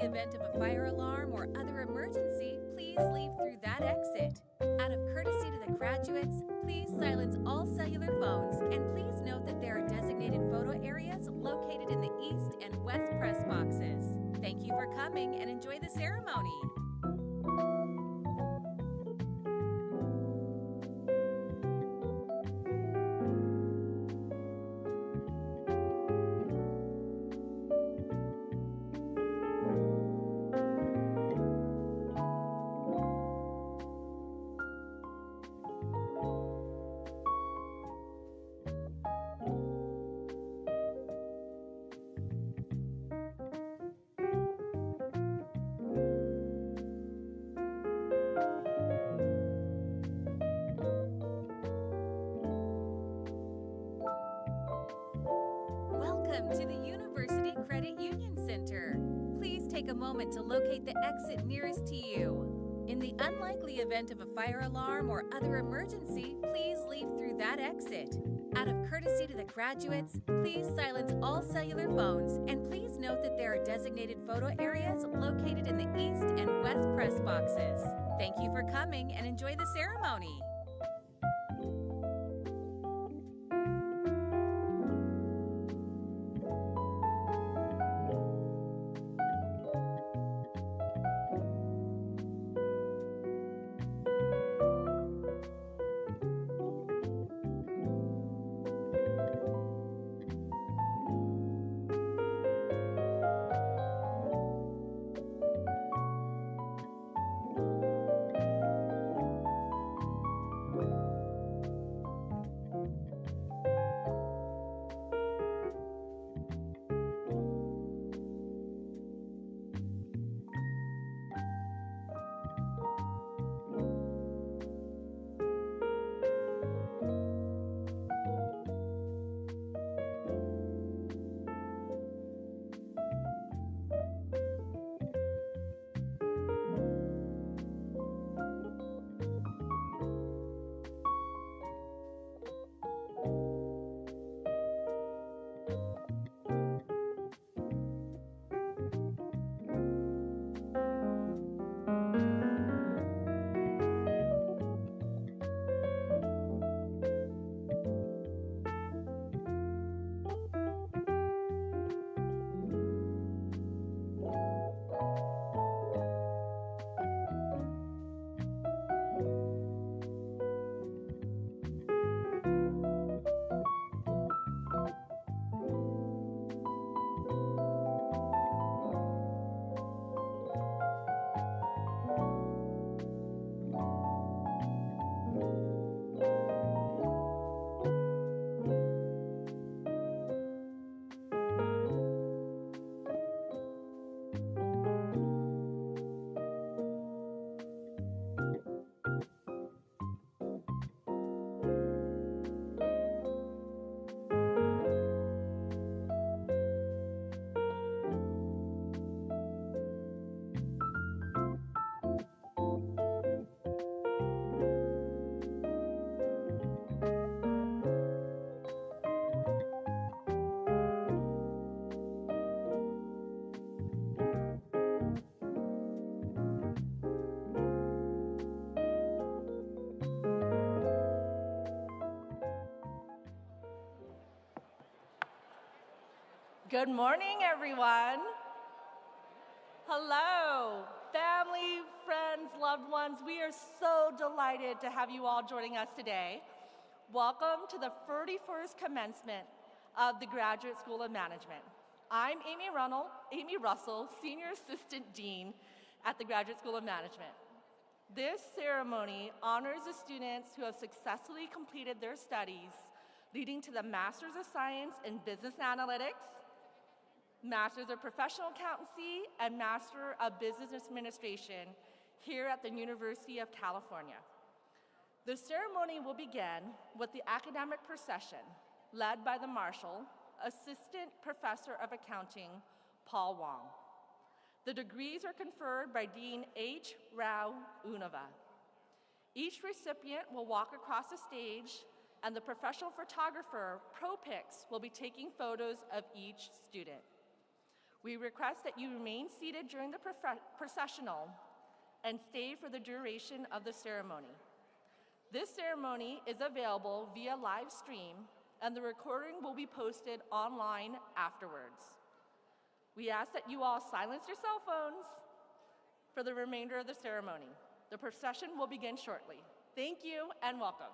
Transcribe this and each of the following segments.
the event of a fire alarm or other emergency, please leave through that exit. Out of courtesy to the graduates, please silence all cellular phones, and please note that there are designated photo areas located in the east and west press boxes. Thank you for coming and enjoy the ceremony. Welcome to the University Credit Union Center. Please take a moment to locate the exit nearest to you. In the unlikely event of a fire alarm or other emergency, please leave through that exit. Out of courtesy to the graduates, please silence all cellular phones, and please note that there are designated photo areas located in the east and west press boxes. Thank you for coming and enjoy the ceremony. Good morning, everyone. Hello, family, friends, loved ones. We are so delighted to have you all joining us today. Welcome to the 31st commencement of the Graduate School of Management. I'm Amy Russell, Senior Assistant Dean at the Graduate School of Management. This ceremony honors the students who have successfully completed their studies, leading to the Masters of Science in Business Analytics, Masters of Professional Accountancy, and Master of Business Administration here at the University of California. The ceremony will begin with the academic procession led by the Marshal, Assistant Professor of Accounting, Paul Wong. The degrees are conferred by Dean H. Rao Unava. Each recipient will walk across the stage, and the professional photographer, ProPix, will be taking photos of each student. We request that you remain seated during the processional and stay for the duration of the ceremony. This ceremony is available via live stream, and the recording will be posted online afterwards. We ask that you all silence your cell phones for the remainder of the ceremony. The procession will begin shortly. Thank you and welcome.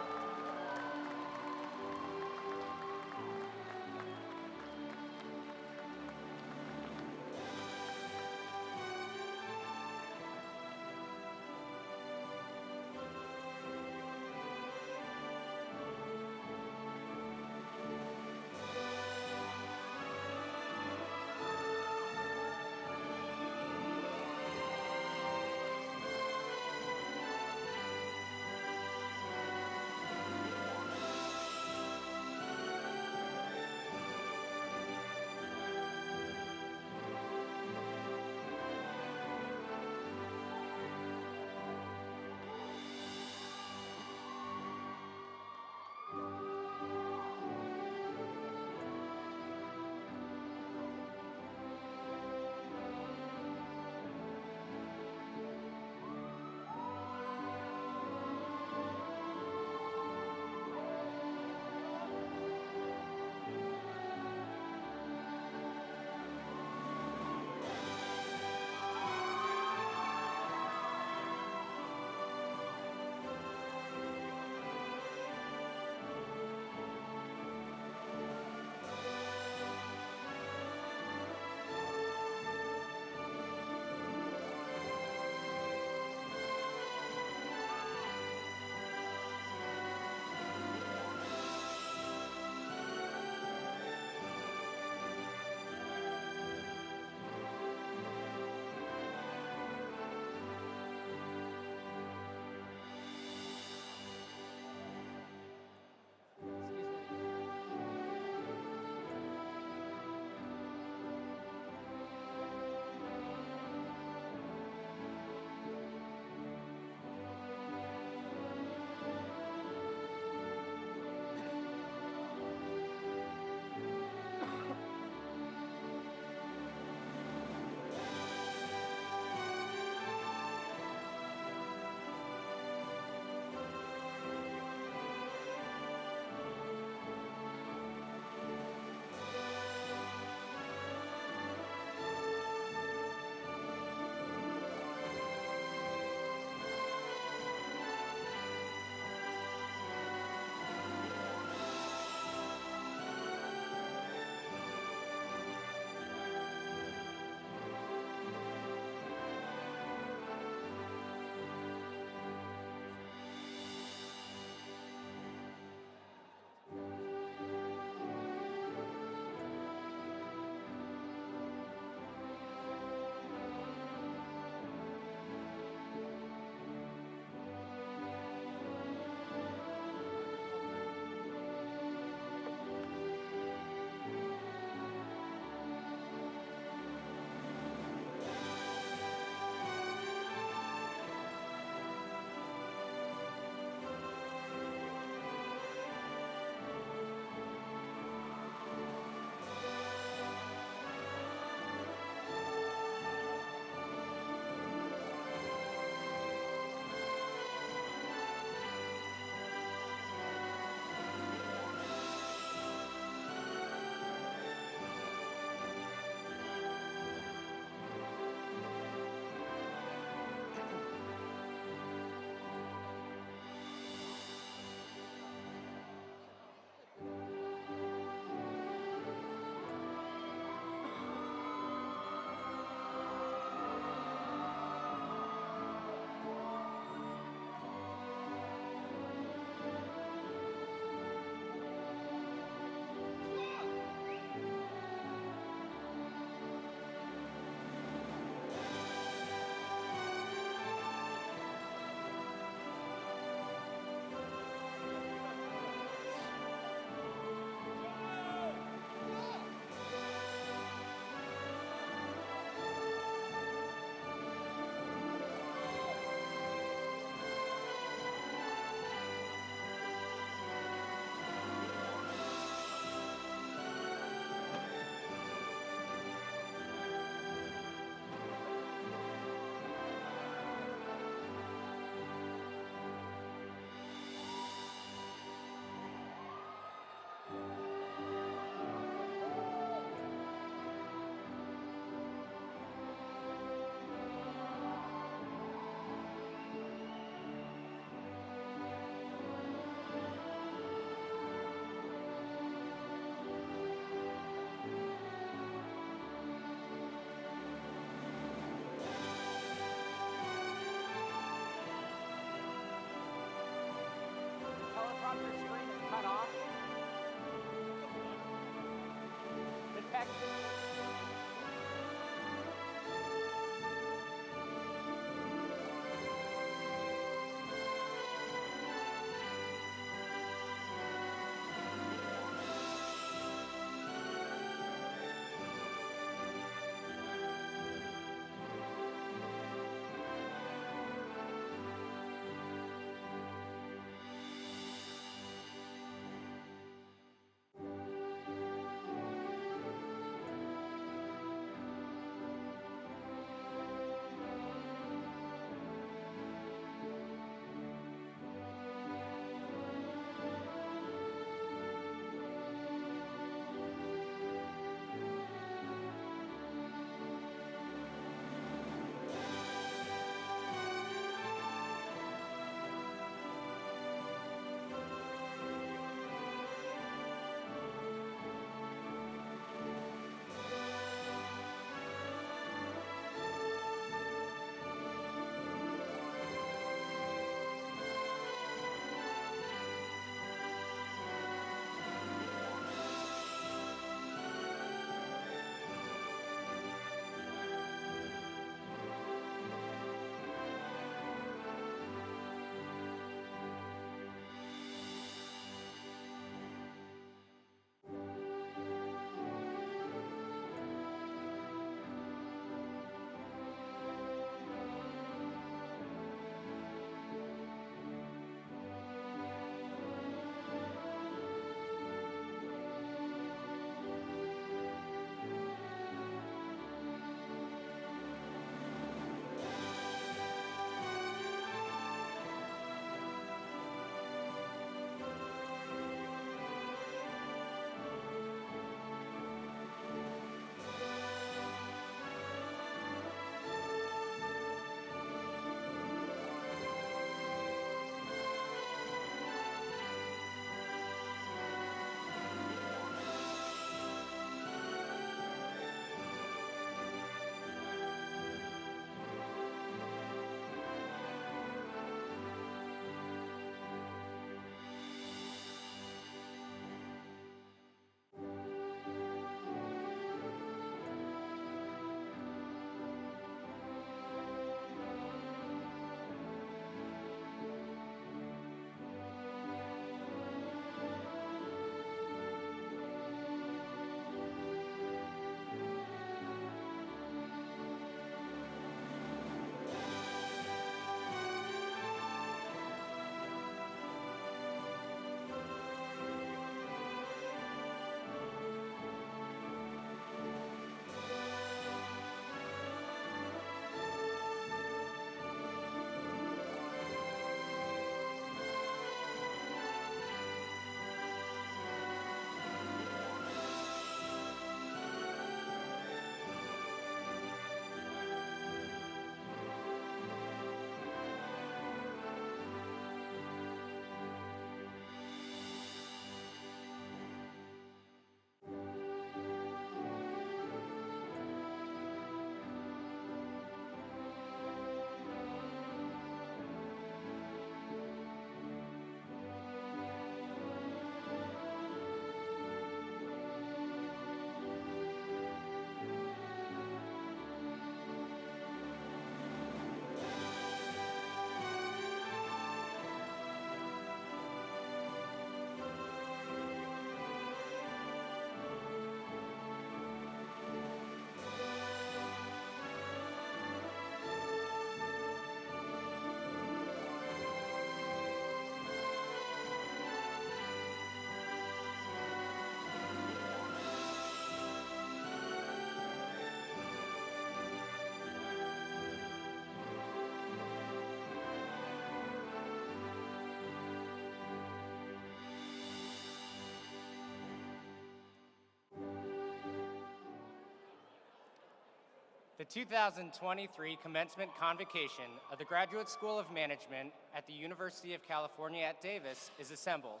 The 2023 Commencement Convocation of the Graduate School of Management at the University of California at Davis is assembled.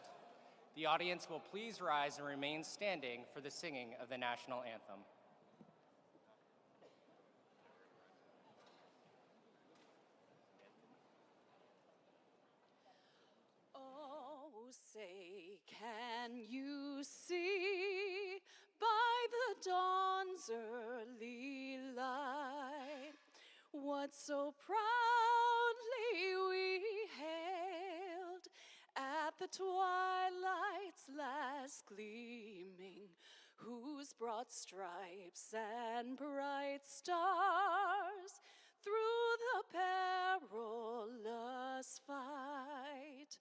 The audience will please rise and remain standing for the singing of the national anthem. Oh, say, can you see by the dawn's early light what so proudly we hailed at the twilight's last gleaming, whose broad stripes and bright stars through the perilous fight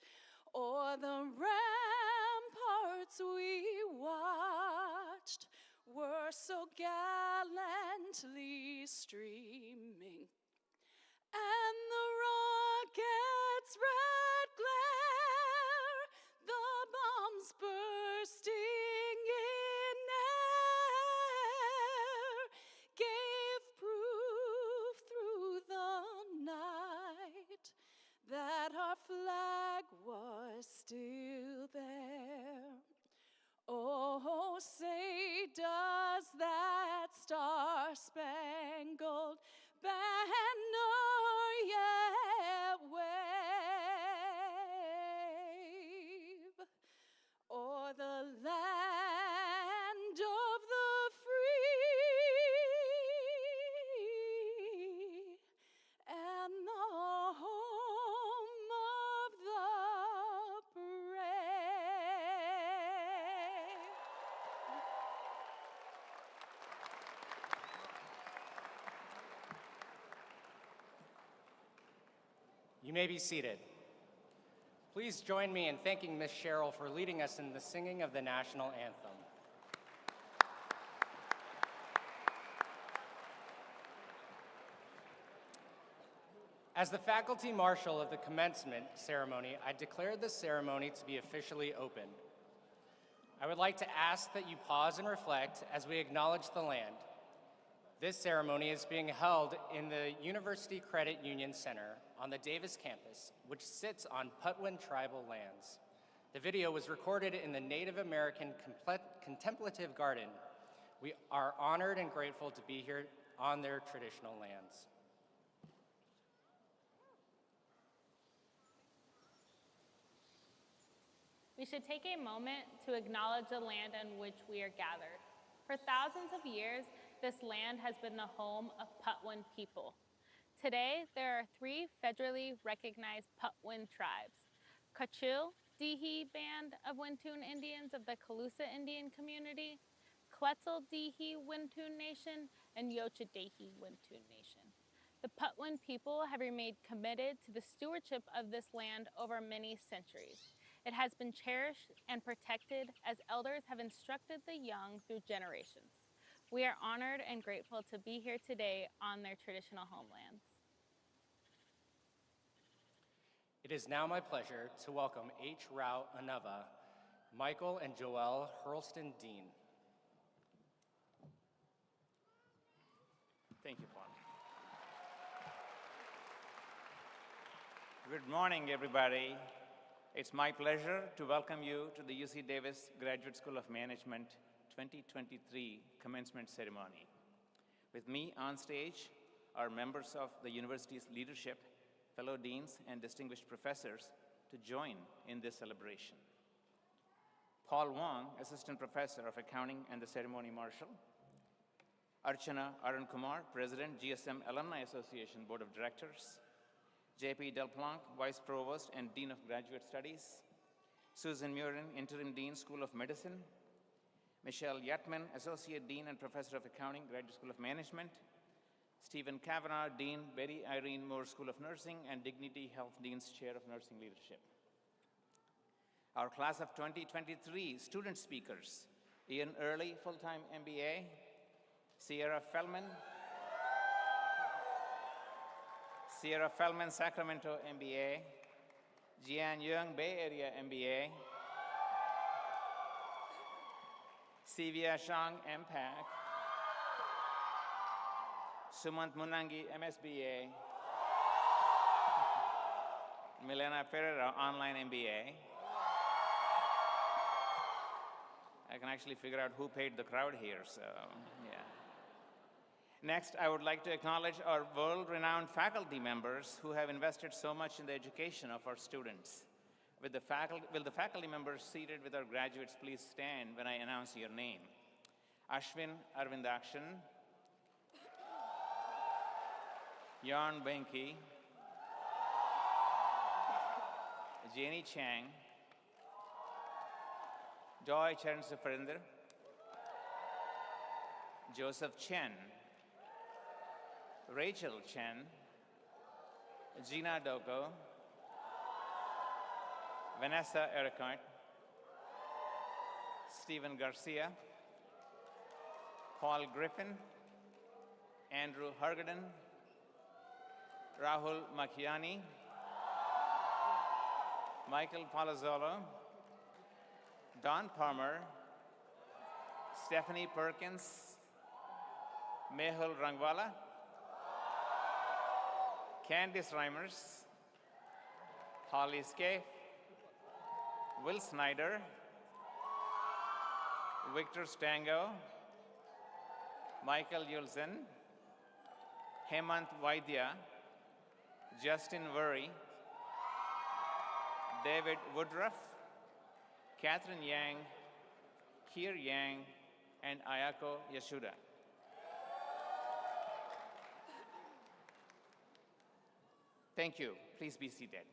o'er the ramparts we watched were so gallantly streaming, and the rocket's red glare, the bombs bursting in air, gave proof through the night that our flag was still there. Oh, say, does that star-spangled banner yet wave o'er the land of the free and the home of the brave? You may be seated. Please join me in thanking Ms. Sherrill for leading us in the singing of the national anthem. As the faculty marshal of the commencement ceremony, I declare this ceremony to be officially open. I would like to ask that you pause and reflect as we acknowledge the land. This ceremony is being held in the University Credit Union Center on the Davis campus, which sits on Patwin tribal lands. The video was recorded in the Native American Contemplative Garden. We are honored and grateful to be here on their traditional lands. We should take a moment to acknowledge the land on which we are gathered. For thousands of years, this land has been the home of Patwin people. Today, there are 3 federally recognized Patwin tribes: Kachu, Dihi Band of Wintoon Indians of the Calusa Indian Community, Quetzal Dihi Wintoon Nation, and Yochadehi Wintoon Nation. The Patwin people have remained committed to the stewardship of this land over many centuries. It has been cherished and protected as elders have instructed the young through generations. We are honored and grateful to be here today on their traditional homelands. It is now my pleasure to welcome H. Rao Anava, Michael and Joelle Hurlston Dean. Thank you, Paul. Good morning, everybody. It's my pleasure to welcome you to the UC Davis Graduate School of Management 2023 commencement ceremony. With me on stage are members of the university's leadership, fellow deans, and distinguished professors to join in this celebration. Paul Wong, Assistant Professor of Accounting and the Ceremony Marshal. Archana Arun Kumar, President, GSM Alumni Association Board of Directors. J.P. Delplanque, Vice Provost and Dean of Graduate Studies. Susan Murin, Interim Dean, School of Medicine. Michelle Yatman, Associate Dean and Professor of Accounting, Graduate School of Management. Stephen Kavanaugh, Dean, Betty Irene Moore School of Nursing, and Dignity Health Dean's Chair of Nursing Leadership. Our class of 2023 student speakers: Ian Early, full-time MBA, Sierra Feldman, Sacramento MBA, Jian Young, Bay Area MBA, Sivia Shang, MPAC, Sumant Munangi, MSBA. Milena Ferreira, online MBA. I can actually figure out who paid the crowd here, so yeah. Next, I would like to acknowledge our world-renowned faculty members who have invested so much in the education of our students. Will the faculty members seated with our graduates please stand when I announce your name? Ashwin Arvindakshan, Yarn Benki, Janie Chang, Joy Charan Sufarinder, Joseph Chen, Rachel Chen, Gina Doko, Vanessa Ericart, Stephen Garcia, Paul Griffin, Andrew Hargaden, Rahul Makiani, Michael Palazzolo, Don Palmer, Stephanie Perkins, Mehul Rangwala, Candice Reimers, Holly Scaife, Will Snyder, Victor Stango, Michael Yulzen, Hemant Vaidya, Justin Worry, David Woodruff, Catherine Yang, Kier Yang, and Ayako Yashuda. Thank you. Please be seated.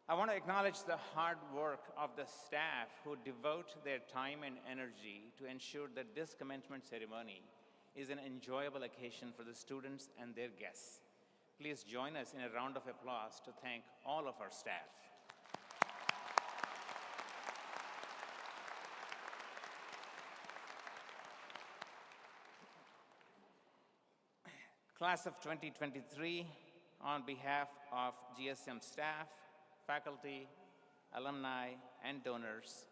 I want to acknowledge the hard work of the staff who devote their time and energy to ensure that this commencement ceremony is an enjoyable occasion for the students and their guests. Please join us in a round of applause to thank all of our staff. Class of 2023, on behalf of GSM staff, faculty, alumni, and donors,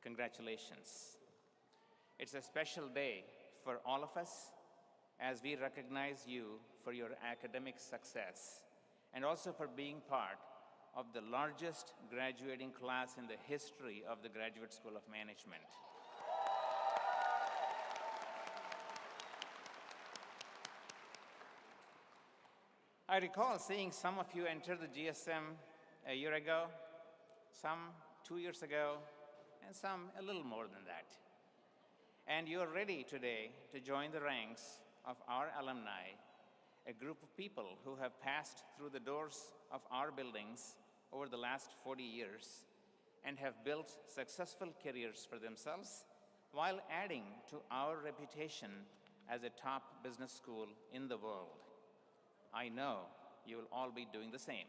congratulations. It's a special day for all of us as we recognize you for your academic success and also for being part of the largest graduating class in the history of the Graduate School of Management. I recall seeing some of you enter the GSM a year ago, some 2 years ago, and some a little more than that. And you're ready today to join the ranks of our alumni, a group of people who have passed through the doors of our buildings over the last 40 years and have built successful careers for themselves while adding to our reputation as a top business school in the world. I know you will all be doing the same.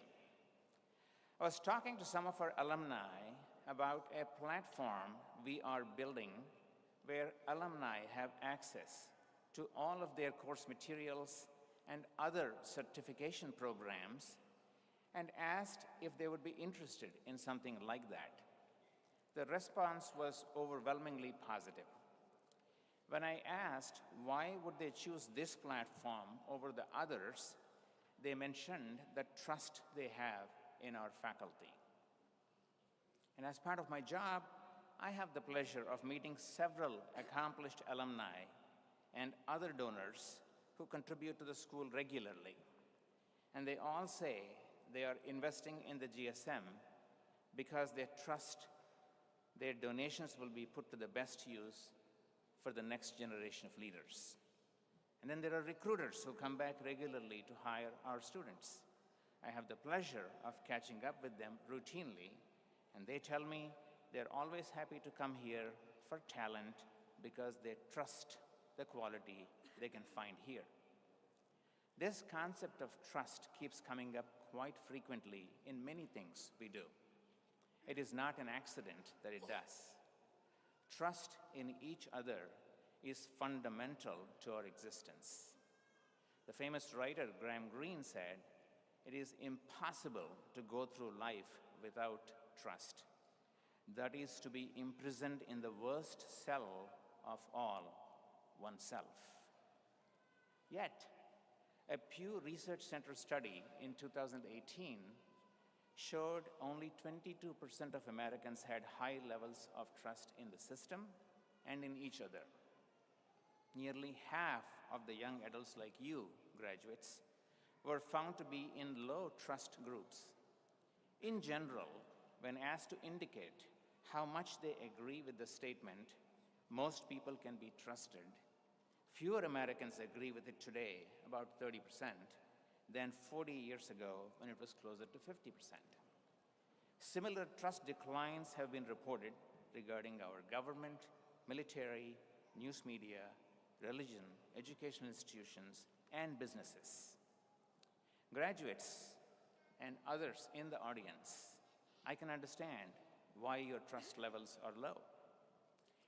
I was talking to some of our alumni about a platform we are building where alumni have access to all of their course materials and other certification programs, and asked if they would be interested in something like that. The response was overwhelmingly positive. When I asked why would they choose this platform over the others, they mentioned the trust they have in our faculty. And as part of my job, I have the pleasure of meeting several accomplished alumni and other donors who contribute to the school regularly. And they all say they are investing in the GSM because they trust their donations will be put to the best use for the next generation of leaders. And then there are recruiters who come back regularly to hire our students. I have the pleasure of catching up with them routinely, and they tell me they're always happy to come here for talent because they trust the quality they can find here. This concept of trust keeps coming up quite frequently in many things we do. It is not an accident that it does. Trust in each other is fundamental to our existence. The famous writer Graham Greene said, "It is impossible to go through life without trust. That is to be imprisoned in the worst cell of all, oneself." Yet, a Pew Research Center study in 2018 showed only 22% of Americans had high levels of trust in the system and in each other. Nearly half of the young adults like you, graduates, were found to be in low trust groups. In general, when asked to indicate how much they agree with the statement, most people can be trusted, fewer Americans agree with it today, about 30%, than 40 years ago when it was closer to 50%. Similar trust declines have been reported regarding our government, military, news media, religion, educational institutions, and businesses. Graduates and others in the audience, I can understand why your trust levels are low.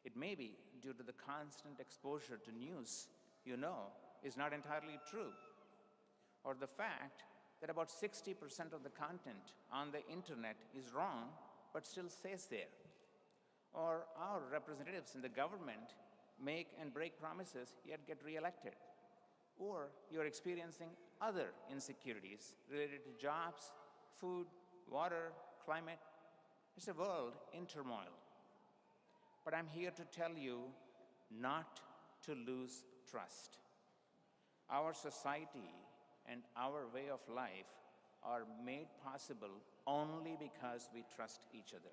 It may be due to the constant exposure to news you know is not entirely true, or the fact that about 60% of the content on the internet is wrong but still stays there, or our representatives in the government make and break promises yet get reelected, or you're experiencing other insecurities related to jobs, food, water, climate. It's a world in turmoil. But I'm here to tell you not to lose trust. Our society and our way of life are made possible only because we trust each other.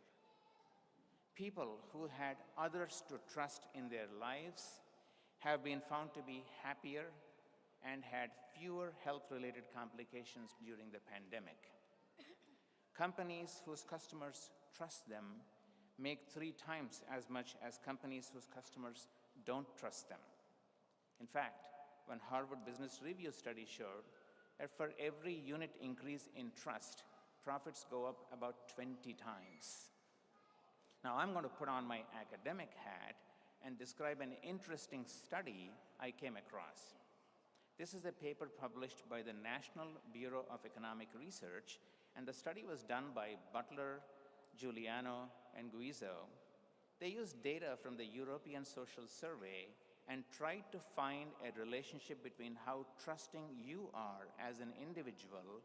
People who had others to trust in their lives have been found to be happier and had fewer health-related complications during the pandemic. Companies whose customers trust them make 3 times as much as companies whose customers don't trust them. In fact, when Harvard Business Review study showed that for every unit increase in trust, profits go up about 20 times. Now, I'm going to put on my academic hat and describe an interesting study I came across. This is a paper published by the National Bureau of Economic Research, and the study was done by Butler, Giuliano, and Guizzo. They used data from the European Social Survey and tried to find a relationship between how trusting you are as an individual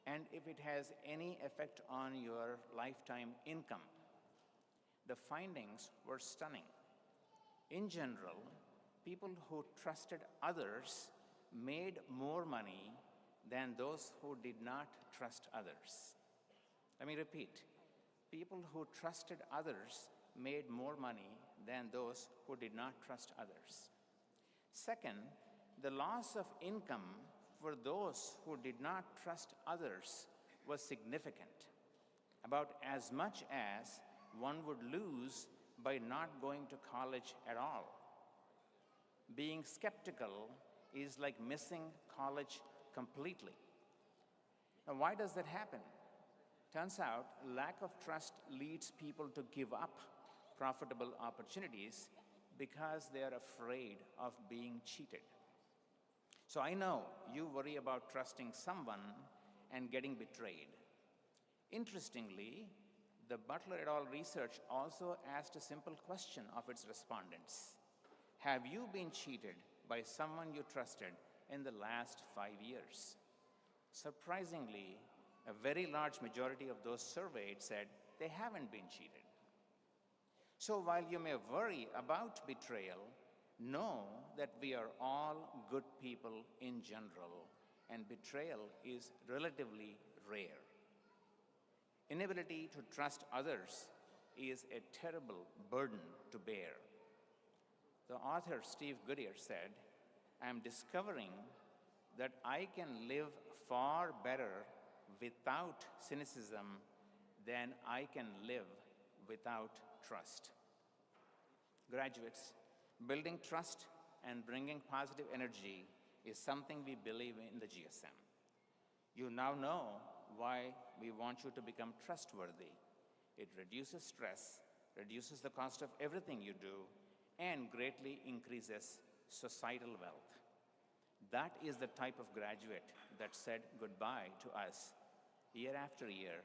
and if it has any effect on your lifetime income. The findings were stunning. In general, people who trusted others made more money than those who did not trust others. Let me repeat. People who trusted others made more money than those who did not trust others. Second, the loss of income for those who did not trust others was significant, about as much as one would lose by not going to college at all. Being skeptical is like missing college completely. Now, why does that happen? Turns out, lack of trust leads people to give up profitable opportunities because they are afraid of being cheated. So I know you worry about trusting someone and getting betrayed. Interestingly, the Butler et al. Research also asked a simple question of its respondents. Have you been cheated by someone you trusted in the last 5 years? Surprisingly, a very large majority of those surveyed said they haven't been cheated. So while you may worry about betrayal, know that we are all good people in general, and betrayal is relatively rare. Inability to trust others is a terrible burden to bear. The author Steve Goodyear said, "I'm discovering that I can live far better without cynicism than I can live without trust." Graduates, building trust and bringing positive energy is something we believe in the GSM. You now know why we want you to become trustworthy. It reduces stress, reduces the cost of everything you do, and greatly increases societal wealth. That is the type of graduate that said goodbye to us year after year,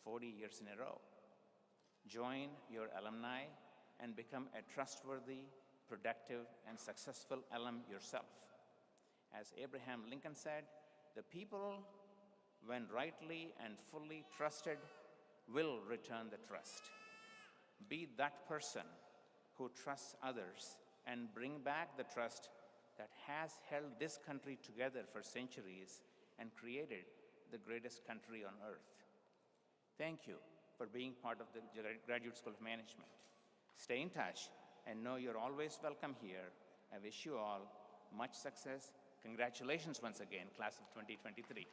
40 years in a row. Join your alumni and become a trustworthy, productive, and successful alum yourself. As Abraham Lincoln said, the people, when rightly and fully trusted, will return the trust. Be that person who trusts others and bring back the trust that has held this country together for centuries and created the greatest country on earth. Thank you for being part of the Graduate School of Management. Stay in touch and know you're always welcome here. I wish you all much success. Congratulations once again, class of 2023.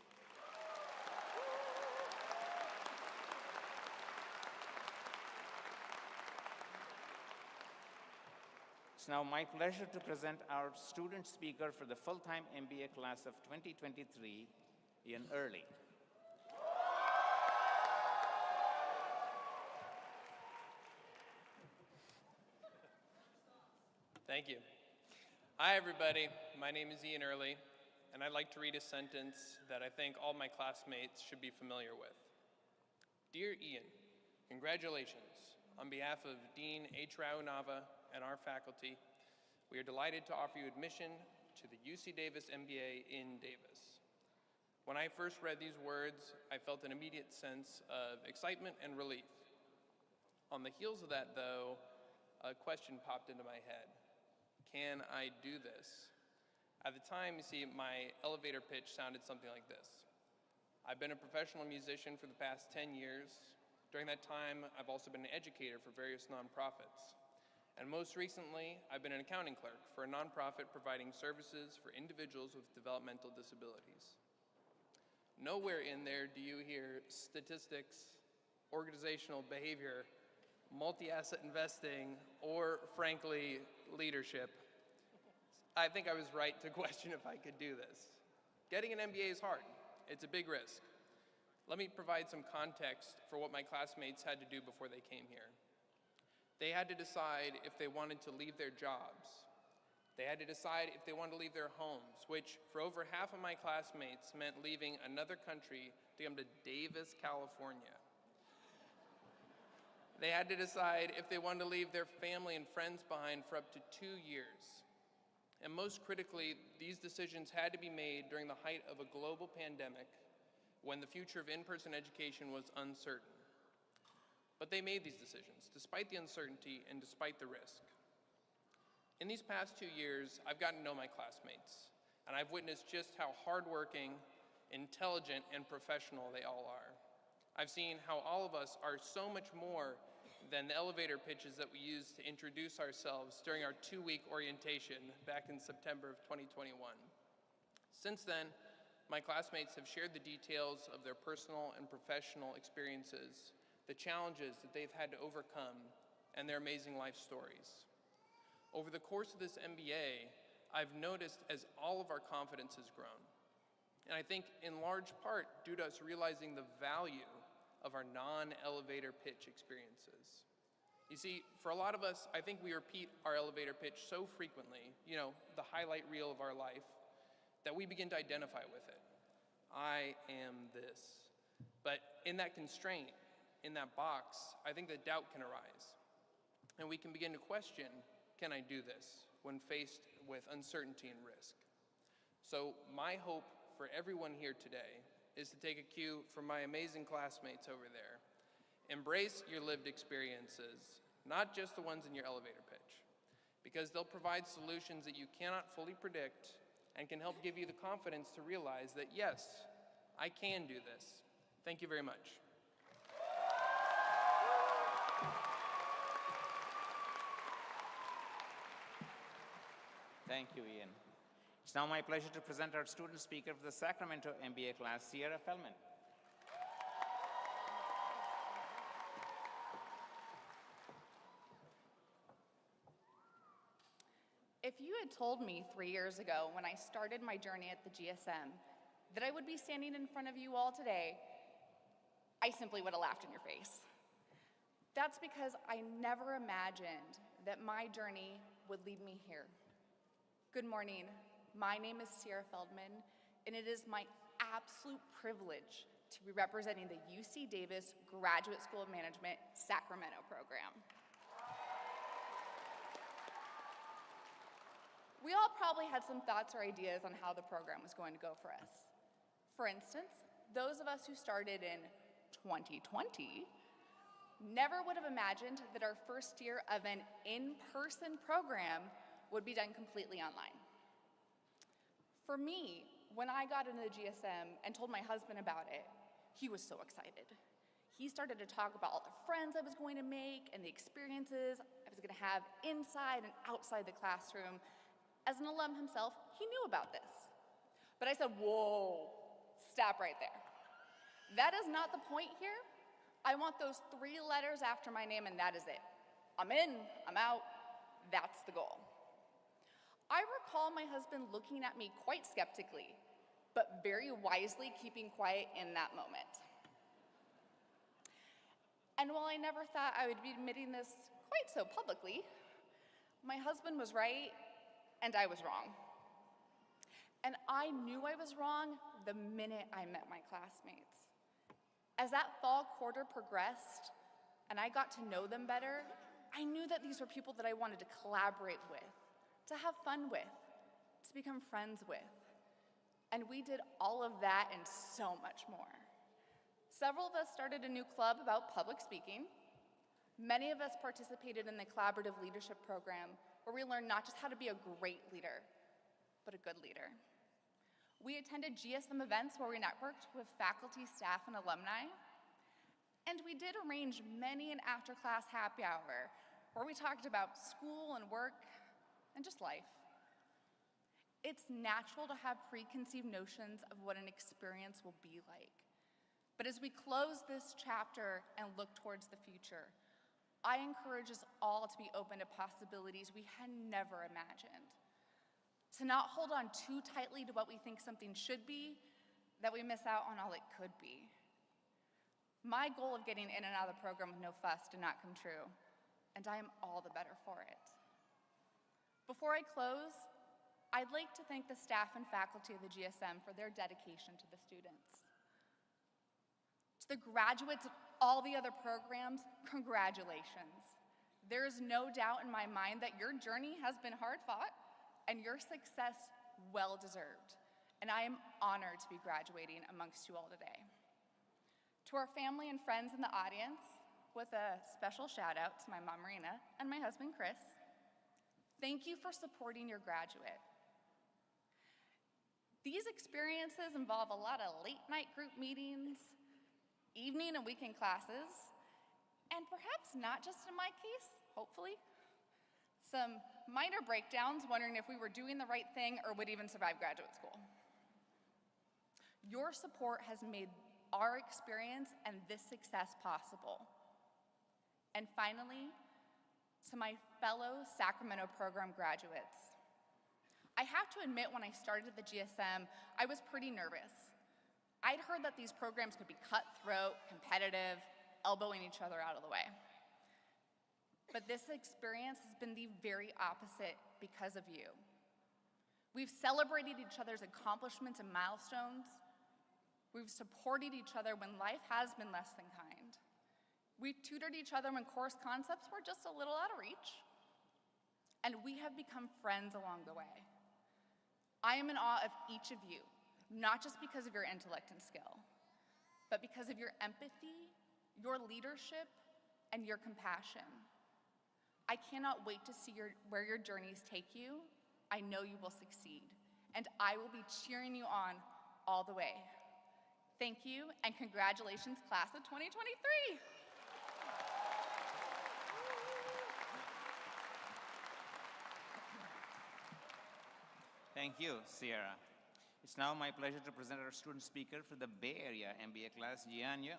It's now my pleasure to present our student speaker for the full-time MBA class of 2023, Ian Early. Thank you. Hi, everybody. My name is Ian Early, and I'd like to read a sentence that I think all my classmates should be familiar with. Dear Ian, congratulations. On behalf of Dean H. Rao Nava and our faculty, we are delighted to offer you admission to the UC Davis MBA in Davis. When I first read these words, I felt an immediate sense of excitement and relief. On the heels of that, though, a question popped into my head. Can I do this? At the time, you see, my elevator pitch sounded something like this. I've been a professional musician for the past 10 years. During that time, I've also been an educator for various nonprofits. And most recently, I've been an accounting clerk for a nonprofit providing services for individuals with developmental disabilities. Nowhere in there do you hear statistics, organizational behavior, multi-asset investing, or frankly, leadership. I think I was right to question if I could do this. Getting an MBA is hard. It's a big risk. Let me provide some context for what my classmates had to do before they came here. They had to decide if they wanted to leave their jobs. They had to decide if they wanted to leave their homes, which for over half of my classmates meant leaving another country to come to Davis, California. They had to decide if they wanted to leave their family and friends behind for up to 2 years. And most critically, these decisions had to be made during the height of a global pandemic when the future of in-person education was uncertain. But they made these decisions, despite the uncertainty and despite the risk. In these past 2 years, I've gotten to know my classmates, and I've witnessed just how hardworking, intelligent, and professional they all are. I've seen how all of us are so much more than the elevator pitches that we used to introduce ourselves during our 2-week orientation back in September of 2021. Since then, my classmates have shared the details of their personal and professional experiences, the challenges that they've had to overcome, and their amazing life stories. Over the course of this MBA, I've noticed as all of our confidence has grown. And I think in large part due to us realizing the value of our non-elevator pitch experiences. You see, for a lot of us, I think we repeat our elevator pitch so frequently, the highlight reel of our life, that we begin to identify with it. I am this. But in that constraint, in that box, I think that doubt can arise. And we can begin to question, can I do this, when faced with uncertainty and risk? So my hope for everyone here today is to take a cue from my amazing classmates over there. Embrace your lived experiences, not just the ones in your elevator pitch, because they'll provide solutions that you cannot fully predict and can help give you the confidence to realize that, yes, I can do this. Thank you very much. Thank you, Ian. It's now my pleasure to present our student speaker for the Sacramento MBA class, Sierra Feldman. If you had told me 3 years ago when I started my journey at the GSM that I would be standing in front of you all today, I simply would have laughed in your face. That's because I never imagined that my journey would lead me here. Good morning. My name is Sierra Feldman, and it is my absolute privilege to be representing the UC Davis Graduate School of Management Sacramento program. We all probably had some thoughts or ideas on how the program was going to go for us. For instance, those of us who started in 2020 never would have imagined that our first year of an in-person program would be done completely online. For me, when I got into the GSM and told my husband about it, he was so excited. He started to talk about all the friends I was going to make and the experiences I was going to have inside and outside the classroom. As an alum himself, he knew about this. But I said, whoa, stop right there. That is not the point here. I want those 3 letters after my name, and that is it. I'm in, I'm out, that's the goal. I recall my husband looking at me quite skeptically, but very wisely keeping quiet in that moment. And while I never thought I would be admitting this quite so publicly, my husband was right and I was wrong. And I knew I was wrong the minute I met my classmates. As that fall quarter progressed and I got to know them better, I knew that these were people that I wanted to collaborate with, to have fun with, to become friends with. And we did all of that and so much more. Several of us started a new club about public speaking. Many of us participated in the collaborative leadership program, where we learned not just how to be a great leader, but a good leader. We attended GSM events where we networked with faculty, staff, and alumni. And we did arrange many an after-class happy hour where we talked about school and work and just life. It's natural to have preconceived notions of what an experience will be like. But as we close this chapter and look towards the future, I encourage us all to be open to possibilities we had never imagined. To not hold on too tightly to what we think something should be, that we miss out on all it could be. My goal of getting in and out of the program with no fuss did not come true, and I am all the better for it. Before I close, I'd like to thank the staff and faculty of the GSM for their dedication to the students. To the graduates of all the other programs, congratulations. There is no doubt in my mind that your journey has been hard-fought and your success well-deserved. And I am honored to be graduating amongst you all today. To our family and friends in the audience, with a special shout out to my mom, Marina, and my husband, Chris, thank you for supporting your graduate. These experiences involve a lot of late night group meetings, evening and weekend classes, and perhaps not just in my case, hopefully, some minor breakdowns wondering if we were doing the right thing or would even survive graduate school. Your support has made our experience and this success possible. And finally, to my fellow Sacramento program graduates, I have to admit when I started at the GSM, I was pretty nervous. I'd heard that these programs could be cutthroat, competitive, elbowing each other out of the way. But this experience has been the very opposite because of you. We've celebrated each other's accomplishments and milestones. We've supported each other when life has been less than kind. We've tutored each other when course concepts were just a little out of reach. And we have become friends along the way. I am in awe of each of you, not just because of your intellect and skill, but because of your empathy, your leadership, and your compassion. I cannot wait to see where your journeys take you. I know you will succeed, and I will be cheering you on all the way. Thank you, and congratulations, class of 2023. Thank you, Sierra. It's now my pleasure to present our student speaker for the Bay Area MBA class, Gianna.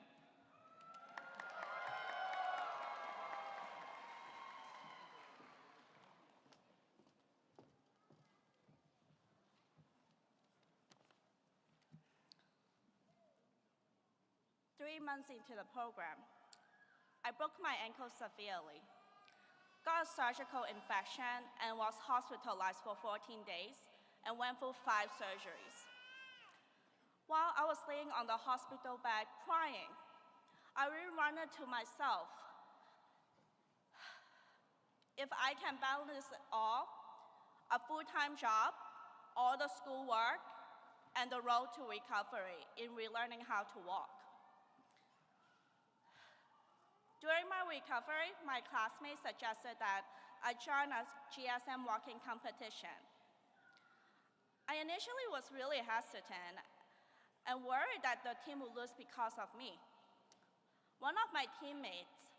Three months into the program, I broke my ankle severely, got a surgical infection, and was hospitalized for 14 days and went through 5 surgeries. While I was laying on the hospital bed crying, I reminded to myself, if I can balance it all, a full-time job, all the schoolwork, and the road to recovery in relearning how to walk. During my recovery, my classmates suggested that I join a GSM walking competition. I initially was really hesitant and worried that the team would lose because of me. One of my teammates,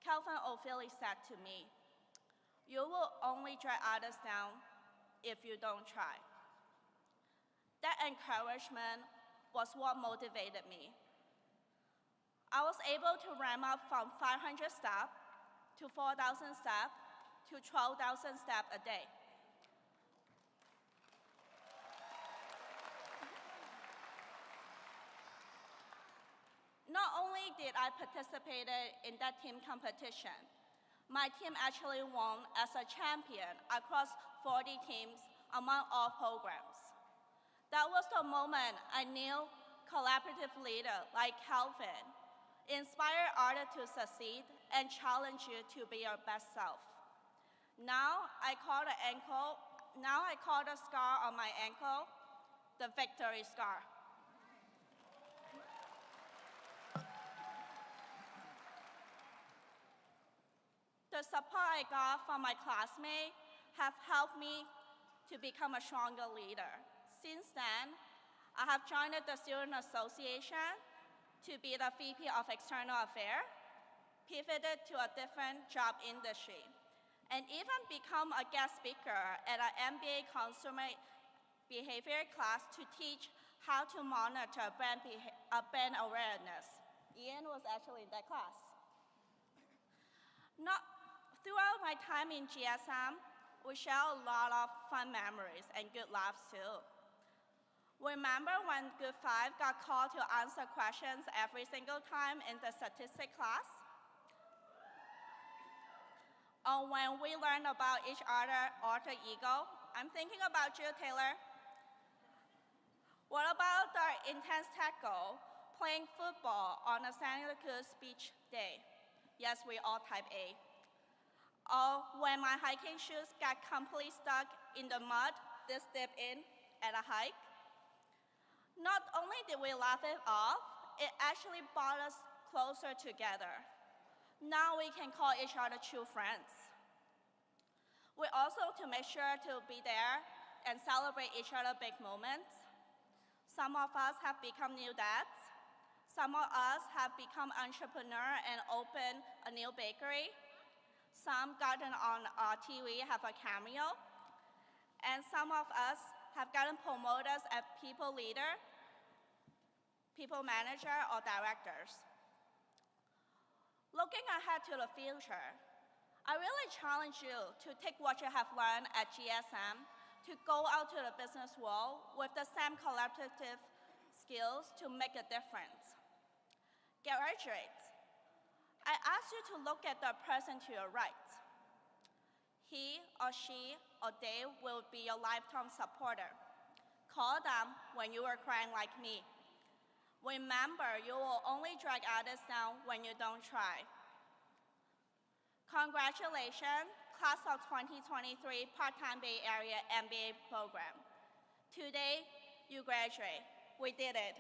Calvin O'Philly, said to me, "You will only drag others down if you don't try." That encouragement was what motivated me. I was able to ramp up from 500 steps to 4,000 steps to 12,000 steps a day. Not only did I participate in that team competition, my team actually won as a champion across 40 teams among all programs. That was the moment I knew collaborative leader like Calvin inspire others to succeed and challenge you to be your best self. Now I call the scar on my ankle the victory scar. The support I got from my classmates have helped me to become a stronger leader. Since then, I have joined the Student Association to be the VP of External Affairs, pivoted to a different job industry, and even become a guest speaker at an MBA consumer behavior class to teach how to monitor brand awareness. Ian was actually in that class. Throughout my time in GSM, we share a lot of fun memories and good laughs too. Remember when Good 5 got called to answer questions every single time in the statistics class? Or when we learned about each other's alter ego? I'm thinking about you, Taylor. What about our intense tackle playing football on a Santa Cruz beach day? Yes, we all type A. Or when my hiking shoes got completely stuck in the mud this deep in at a hike? Not only did we laugh it off, it actually brought us closer together. Now we can call each other true friends. We also to make sure to be there and celebrate each other's big moments. Some of us have become new dads. Some of us have become entrepreneurs and opened a new bakery. Some gotten on TV, have a cameo. And some of us have gotten promoted as people leader, people manager, or directors. Looking ahead to the future, I really challenge you to take what you have learned at GSM to go out to the business world with the same collaborative skills to make a difference. Graduates, I ask you to look at the person to your right. He or she or they will be your lifetime supporter. Call them when you are crying like me. Remember, you will only drag others down when you don't try. Congratulations, class of 2023 part-time Bay Area MBA program. Today, you graduate. We did it.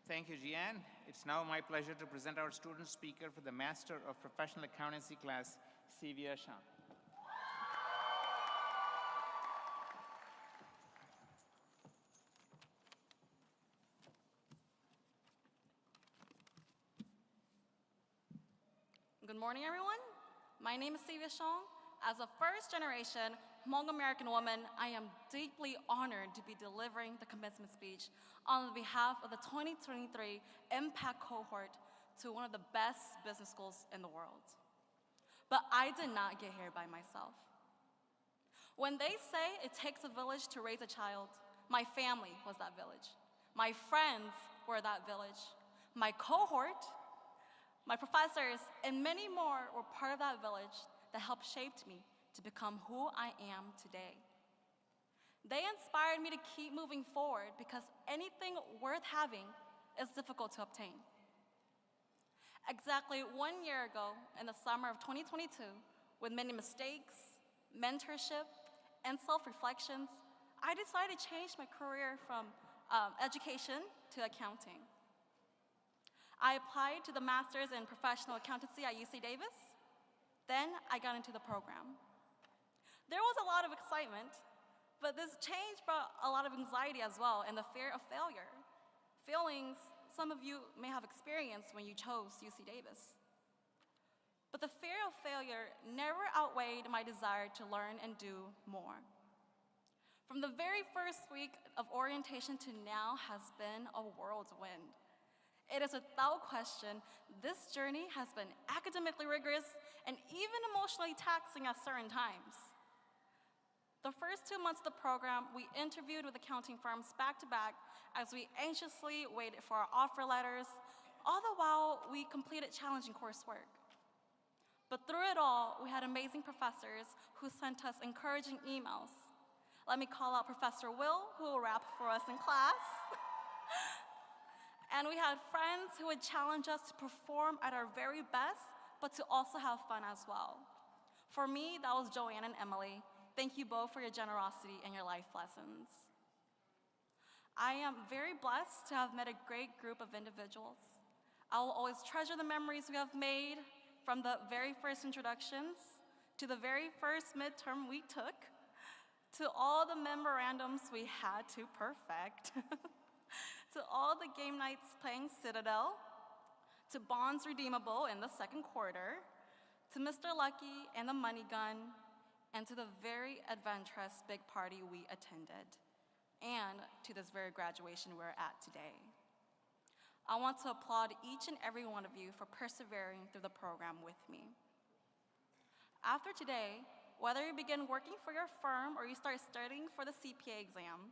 Thank you, Jian. It's now my pleasure to present our student speaker for the Master of Professional Accountancy class, Sivia Shah. Good morning, everyone. My name is Sivia Shah. As a first-generation Hmong American woman, I am deeply honored to be delivering the commencement speech on behalf of the 2023 Impact Cohort to one of the best business schools in the world. But I did not get here by myself. When they say it takes a village to raise a child, my family was that village. My friends were that village. My cohort, my professors, and many more were part of that village that helped shape me to become who I am today. They inspired me to keep moving forward because anything worth having is difficult to obtain. Exactly 1 year ago, in the summer of 2022, with many mistakes, mentorship, and self-reflections, I decided to change my career from education to accounting. I applied to the Master's in Professional Accountancy at UC Davis. Then I got into the program. There was a lot of excitement, but this change brought a lot of anxiety as well and the fear of failure. Feelings some of you may have experienced when you chose UC Davis. But the fear of failure never outweighed my desire to learn and do more. From the very first week of orientation to now has been a whirlwind. It is without question, this journey has been academically rigorous and even emotionally taxing at certain times. The first 2 months of the program, we interviewed with accounting firms back to back as we anxiously waited for our offer letters, all the while we completed challenging coursework. But through it all, we had amazing professors who sent us encouraging emails. Let me call out Professor Will, who will rap for us in class. And we had friends who would challenge us to perform at our very best, but to also have fun as well. For me, that was Joanne and Emily. Thank you both for your generosity and your life lessons. I am very blessed to have met a great group of individuals. I will always treasure the memories we have made, from the very first introductions, to the very first midterm we took, to all the memorandums we had to perfect, to all the game nights playing Citadel, to bonds redeemable in the second quarter, to Mr. Lucky and the money gun, and to the very adventurous big party we attended, and to this very graduation we're at today. I want to applaud each and every one of you for persevering through the program with me. After today, whether you begin working for your firm or you start studying for the CPA exam,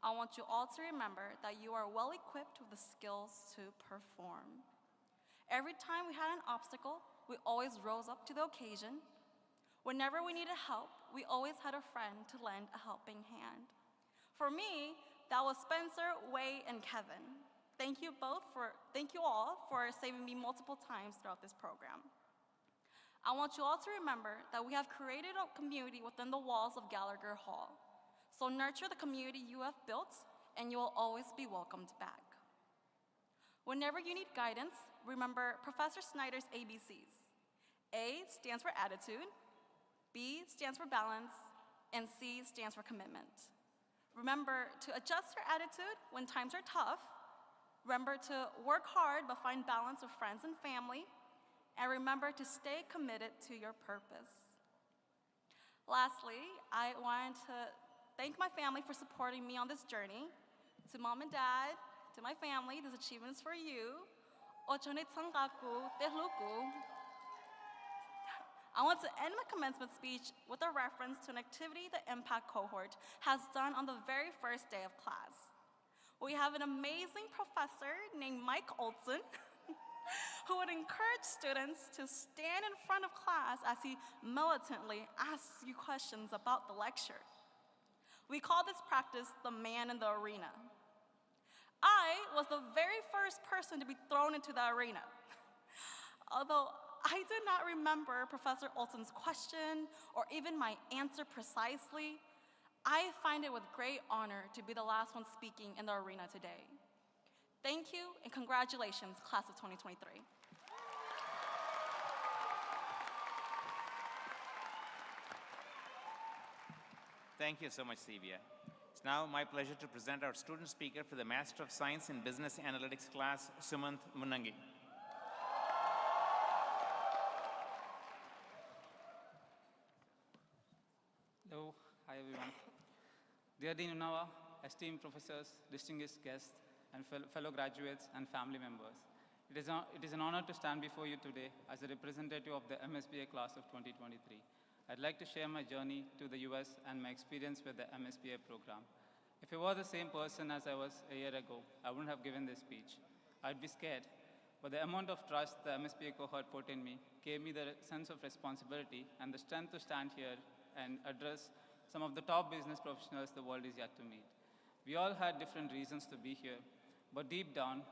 I want you all to remember that you are well equipped with the skills to perform. Every time we had an obstacle, we always rose up to the occasion. Whenever we needed help, we always had a friend to lend a helping hand. For me, that was Spencer, Wei, and Kevin. Thank you all for saving me multiple times throughout this program. I want you all to remember that we have created a community within the walls of Gallagher Hall. So nurture the community you have built, and you will always be welcomed back. Whenever you need guidance, remember Professor Snyder's ABCs. A stands for attitude, B stands for balance, and C stands for commitment. Remember to adjust your attitude when times are tough. Remember to work hard but find balance with friends and family. And remember to stay committed to your purpose. Lastly, I wanted to thank my family for supporting me on this journey. To mom and dad, to my family, this achievement is for you. I want to end my commencement speech with a reference to an activity the Impact cohort has done on the very first day of class. We have an amazing professor named Mike Olson who would encourage students to stand in front of class as he militantly asks you questions about the lecture. We call this practice the man in the arena. I was the very first person to be thrown into the arena. Although I did not remember Professor Olson's question or even my answer precisely, I find it with great honor to be the last one speaking in the arena today. Thank you and congratulations, class of 2023. Thank you so much, Sivia. It's now my pleasure to present our student speaker for the Master of Science in Business Analytics class, Sumant Munangi. Hello, hi everyone. Dear Dean Unawa, esteemed professors, distinguished guests, and fellow graduates and family members, it is an honor to stand before you today as a representative of the MSBA class of 2023. I'd like to share my journey to the US and my experience with the MSBA program. If I were the same person as I was a year ago, I wouldn't have given this speech. I'd be scared, but the amount of trust the MSBA cohort put in me gave me the sense of responsibility and the strength to stand here and address some of the top business professionals the world is yet to meet. We all had different reasons to be here, but deep down,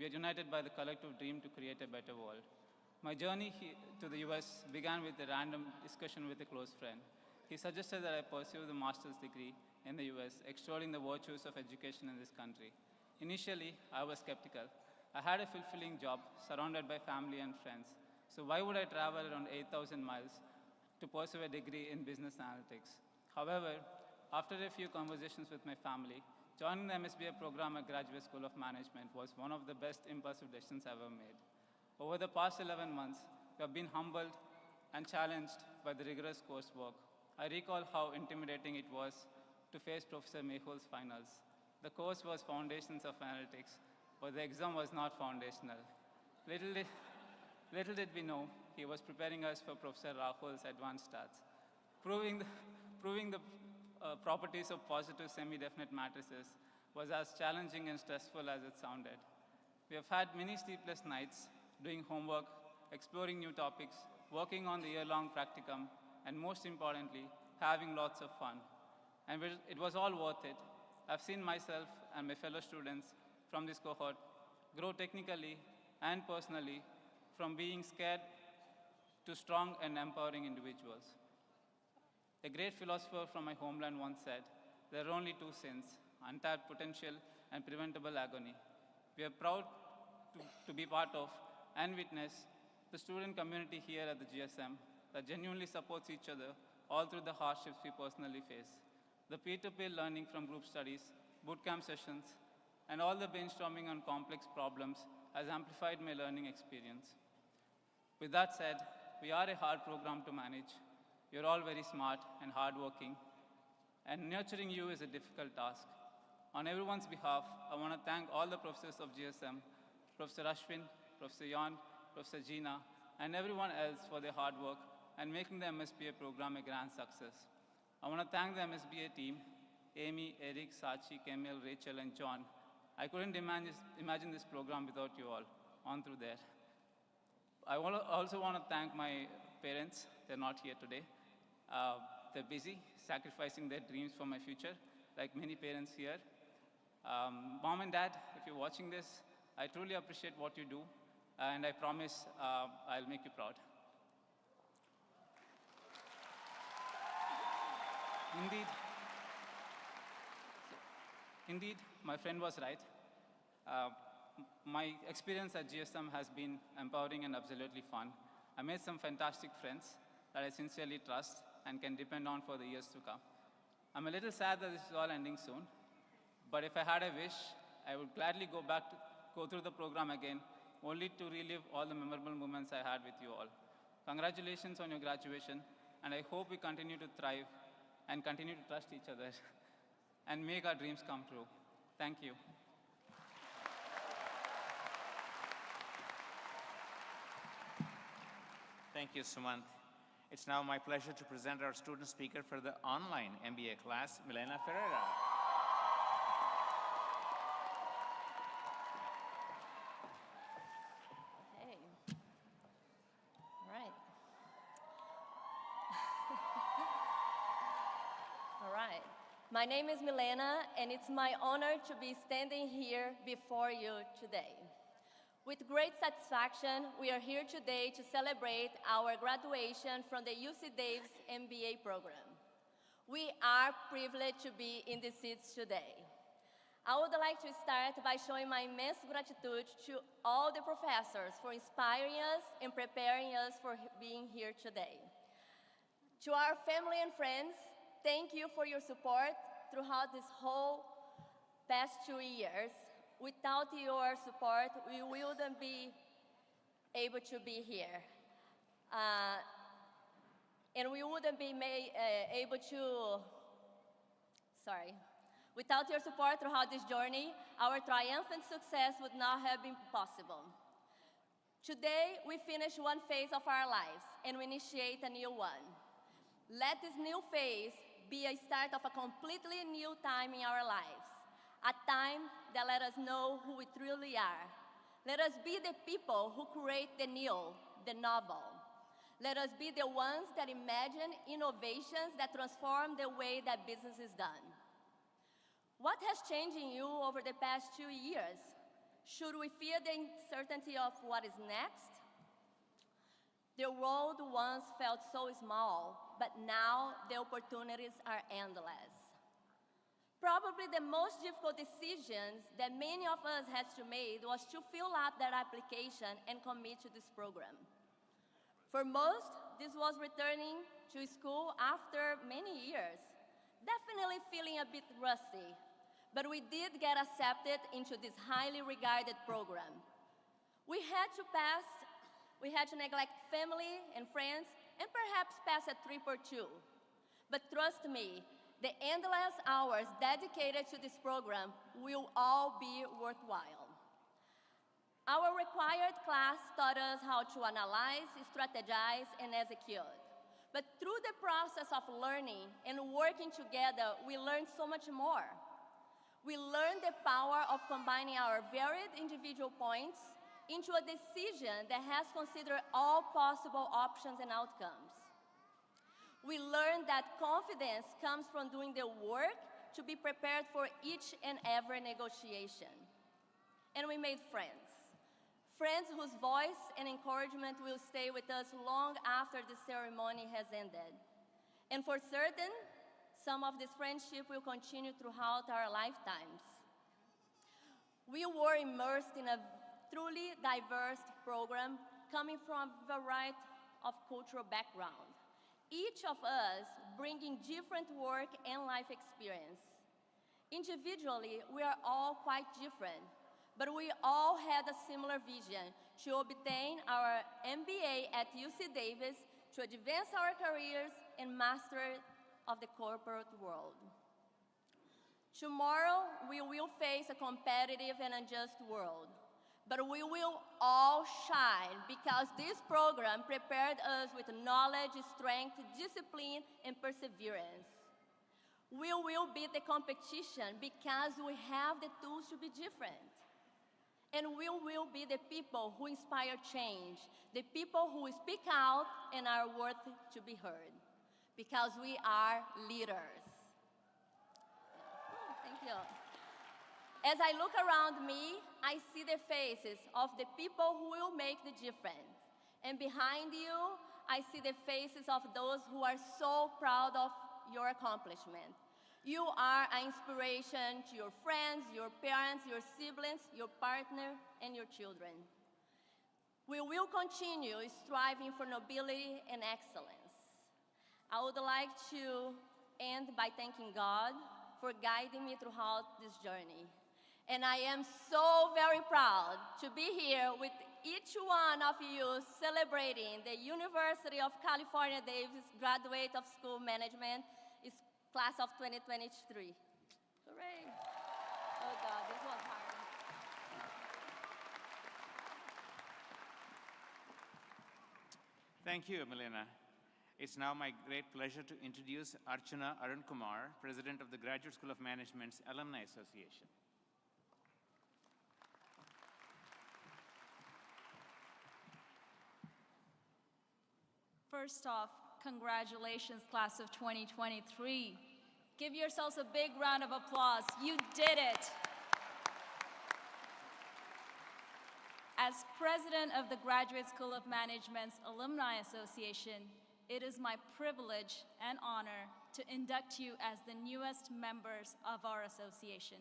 we are united by the collective dream to create a better world. My journey to the US began with a random discussion with a close friend. He suggested that I pursue the master's degree in the US, extolling the virtues of education in this country. Initially, I was skeptical. I had a fulfilling job, surrounded by family and friends. So why would I travel around 8,000 miles to pursue a degree in business analytics? However, after a few conversations with my family, joining the MSBA program at Graduate School of Management was one of the best impulsive decisions I ever made. Over the past 11 months, we have been humbled and challenged by the rigorous coursework. I recall how intimidating it was to face Professor Mehul's finals. The course was Foundations of Analytics, but the exam was not foundational. Little did we know, he was preparing us for Professor Rahul's advanced stats, proving the properties of positive semi-definite matrices was as challenging and stressful as it sounded. We have had many sleepless nights doing homework, exploring new topics, working on the year-long practicum, and most importantly, having lots of fun. And it was all worth it. I've seen myself and my fellow students from this cohort grow technically and personally from being scared to strong and empowering individuals. A great philosopher from my homeland once said, there are only two sins, untapped potential and preventable agony. We are proud to be part of and witness the student community here at the GSM that genuinely supports each other all through the hardships we personally face. The peer-to-peer learning from group studies, bootcamp sessions, and all the brainstorming on complex problems has amplified my learning experience. With that said, we are a hard program to manage. You're all very smart and hardworking, and nurturing you is a difficult task. On everyone's behalf, I want to thank all the professors of GSM, Professor Ashwin, Professor Jan, Professor Gina, and everyone else for their hard work and making the MSBA program a grand success. I want to thank the MSBA team, Amy, Eric, Sachi, Camille, Rachel, and John. I couldn't imagine this program without you all on through there. I also want to thank my parents. They're not here today. They're busy sacrificing their dreams for my future, like many parents here. Mom and Dad, if you're watching this, I truly appreciate what you do, and I promise I'll make you proud. Indeed, my friend was right. My experience at GSM has been empowering and absolutely fun. I made some fantastic friends that I sincerely trust and can depend on for the years to come. I'm a little sad that this is all ending soon, but if I had a wish, I would gladly go through the program again, only to relive all the memorable moments I had with you all. Congratulations on your graduation, and I hope we continue to thrive and continue to trust each other and make our dreams come true. Thank you. Thank you, Sumant. It's now my pleasure to present our student speaker for the online MBA class, Milena Ferreira. Hey. All right. All right. My name is Milena, and it's my honor to be standing here before you today. With great satisfaction, we are here today to celebrate our graduation from the UC Davis MBA program. We are privileged to be in the seats today. I would like to start by showing my immense gratitude to all the professors for inspiring us and preparing us for being here today. To our family and friends, thank you for your support throughout this whole past 2 years. Without your support, we wouldn't be able to be here. And we wouldn't be able to, Without your support throughout this journey, our triumphant success would not have been possible. Today, we finish one phase of our lives, and we initiate a new one. Let this new phase be a start of a completely new time in our lives. A time that let us know who we truly are. Let us be the people who create the new, the novel. Let us be the ones that imagine innovations that transform the way that business is done. What has changed in you over the past 2 years? Should we fear the uncertainty of what is next? The road once felt so small, but now the opportunities are endless. Probably the most difficult decisions that many of us had to make was to fill out that application and commit to this program. For most, this was returning to school after many years, definitely feeling a bit rusty, but we did get accepted into this highly regarded program. We had to neglect family and friends, and perhaps pass a trip or two. But trust me, the endless hours dedicated to this program will all be worthwhile. Our required class taught us how to analyze, strategize, and execute. But through the process of learning and working together, we learned so much more. We learned the power of combining our varied individual points into a decision that has considered all possible options and outcomes. We learned that confidence comes from doing the work to be prepared for each and every negotiation. And we made friends. Friends whose voice and encouragement will stay with us long after the ceremony has ended. And for certain, some of this friendship will continue throughout our lifetimes. We were immersed in a truly diverse program coming from a variety of cultural backgrounds, each of us bringing different work and life experience. Individually, we are all quite different, but we all had a similar vision to obtain our MBA at UC Davis, to advance our careers and master of the corporate world. Tomorrow, we will face a competitive and unjust world, but we will all shine because this program prepared us with knowledge, strength, discipline, and perseverance. We will beat the competition because we have the tools to be different. And we will be the people who inspire change, the people who speak out and are worthy to be heard, because we are leaders. Thank you. As I look around me, I see the faces of the people who will make the difference. And behind you, I see the faces of those who are so proud of your accomplishment. You are an inspiration to your friends, your parents, your siblings, your partner, and your children. We will continue striving for nobility and excellence. I would like to end by thanking God for guiding me throughout this journey. And I am so very proud to be here with each one of you celebrating the University of California, Davis Graduate of School Management Class of 2023. Hooray! Oh God, this was hard. Thank you, Milena. It's now my great pleasure to introduce Archana Arun Kumar, President of the Graduate School of Management's Alumni Association. First off, congratulations, class of 2023. Give yourselves a big round of applause. You did it. As president of the Graduate School of Management's Alumni Association, it is my privilege and honor to induct you as the newest members of our association.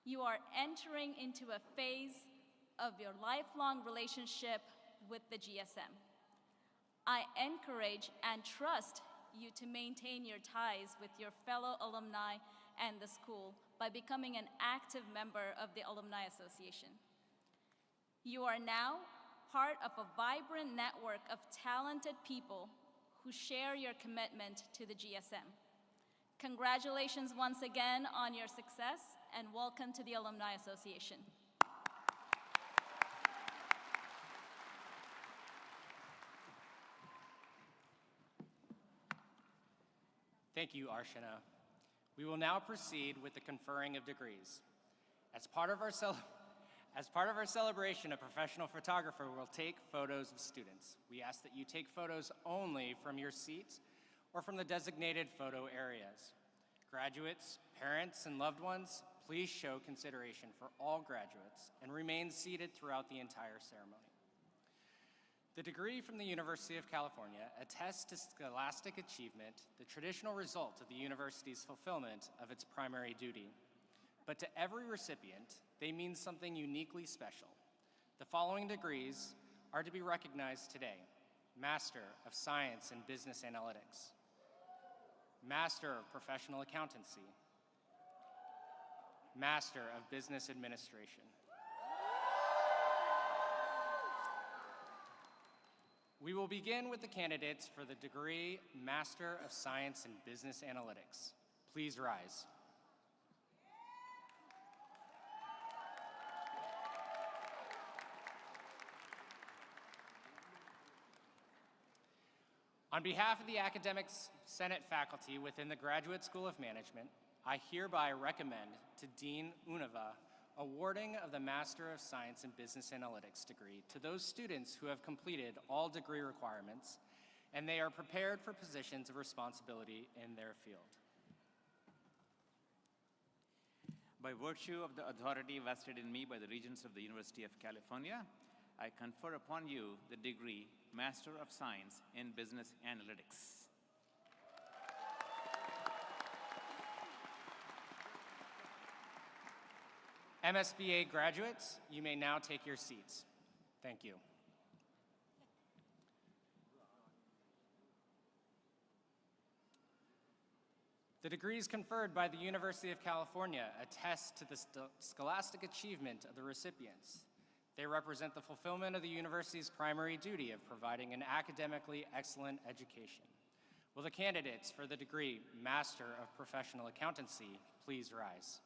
You are entering into a phase of your lifelong relationship with the GSM. I encourage and trust you to maintain your ties with your fellow alumni and the school by becoming an active member of the Alumni Association. You are now part of a vibrant network of talented people who share your commitment to the GSM. Congratulations once again on your success, and welcome to the Alumni Association. Thank you, Archana. We will now proceed with the conferring of degrees. As part of our celebration, a professional photographer will take photos of students. We ask that you take photos only from your seats or from the designated photo areas. Graduates, parents, and loved ones, please show consideration for all graduates and remain seated throughout the entire ceremony. The degree from the University of California attests to scholastic achievement, the traditional result of the university's fulfillment of its primary duty. But to every recipient, they mean something uniquely special. The following degrees are to be recognized today: Master of Science in Business Analytics, Master of Professional Accountancy, Master of Business Administration. We will begin with the candidates for the degree Master of Science in Business Analytics. Please rise. On behalf of the Academic Senate faculty within the Graduate School of Management, I hereby recommend to Dean Unava awarding of the Master of Science in Business Analytics degree to those students who have completed all degree requirements and they are prepared for positions of responsibility in their field. By virtue of the authority vested in me by the Regents of the University of California, I confer upon you the degree Master of Science in Business Analytics. MSBA graduates, you may now take your seats. Thank you. The degrees conferred by the University of California attest to the scholastic achievement of the recipients. They represent the fulfillment of the university's primary duty of providing an academically excellent education. Will the candidates for the degree Master of Professional Accountancy please rise?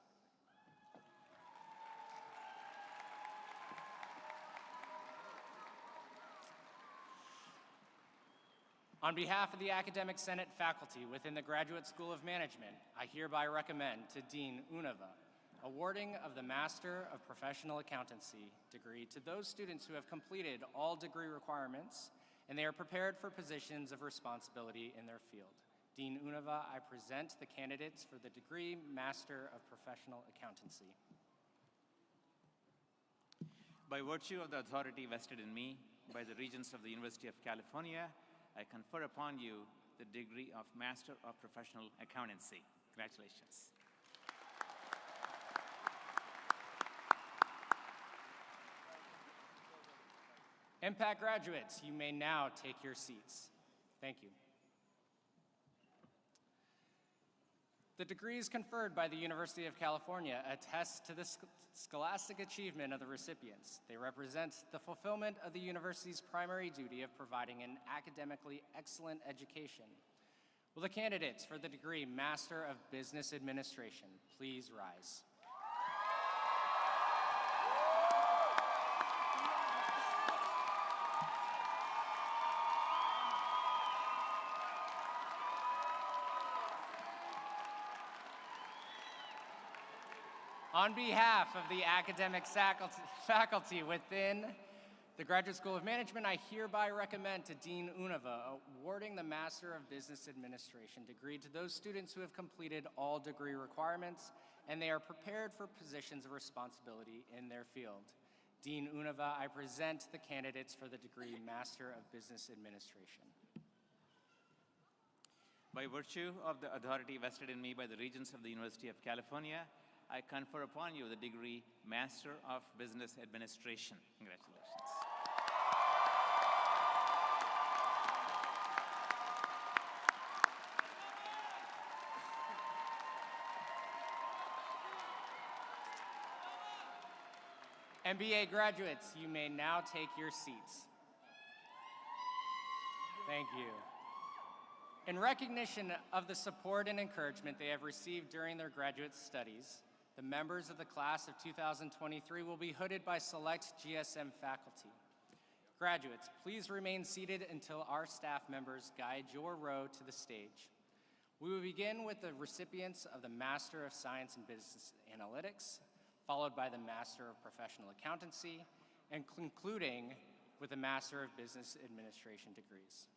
On behalf of the Academic Senate faculty within the Graduate School of Management, I hereby recommend to Dean Unava awarding of the Master of Professional Accountancy degree to those students who have completed all degree requirements and they are prepared for positions of responsibility in their field. Dean Unava, I present the candidates for the degree Master of Professional Accountancy. By virtue of the authority vested in me by the Regents of the University of California, I confer upon you the degree of Master of Professional Accountancy. Congratulations. Impact graduates, you may now take your seats. Thank you. The degrees conferred by the University of California attest to the scholastic achievement of the recipients. They represent the fulfillment of the university's primary duty of providing an academically excellent education. Will the candidates for the degree Master of Business Administration please rise? On behalf of the academic faculty within the Graduate School of Management, I hereby recommend to Dean Unava awarding the Master of Business Administration degree to those students who have completed all degree requirements and they are prepared for positions of responsibility in their field. Dean Unava, I present the candidates for the degree Master of Business Administration. By virtue of the authority vested in me by the Regents of the University of California, I confer upon you the degree Master of Business Administration. Congratulations. MBA graduates, you may now take your seats. Thank you. In recognition of the support and encouragement they have received during their graduate studies, the members of the class of 2023 will be hooded by select GSM faculty. Graduates, please remain seated until our staff members guide your row to the stage. We will begin with the recipients of the Master of Science in Business Analytics, followed by the Master of Professional Accountancy, and concluding with the Master of Business Administration degrees.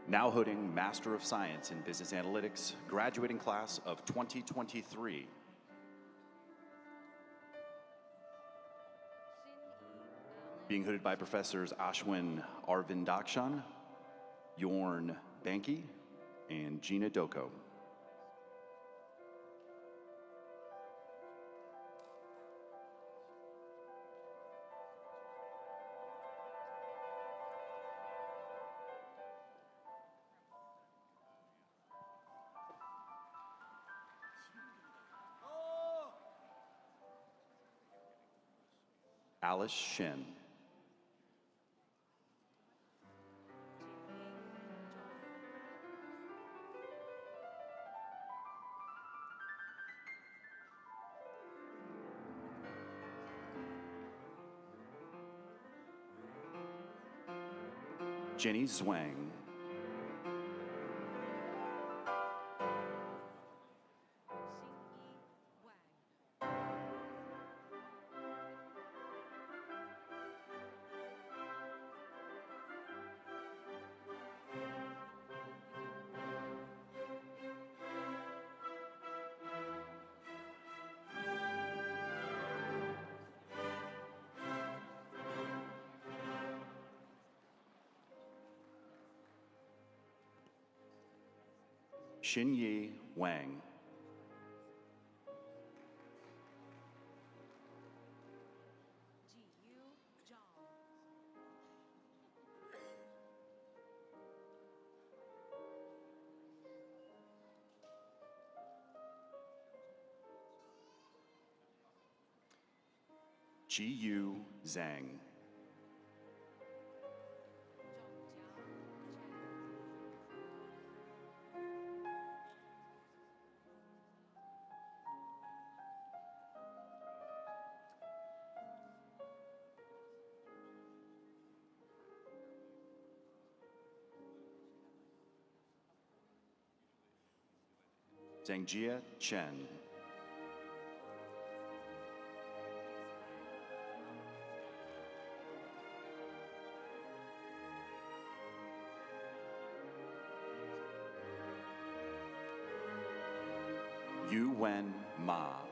Now hooding Master of Science in Business Analytics, graduating class of 2023. Being hooded by Professors Ashwin Arvindakshan, Yorn Banky, and Gina Doko. Alice Shen. Jenny Zwang. Xinyi Wang. Jiyu Zhang. Zhangjia Chen. Yu Wen Ma.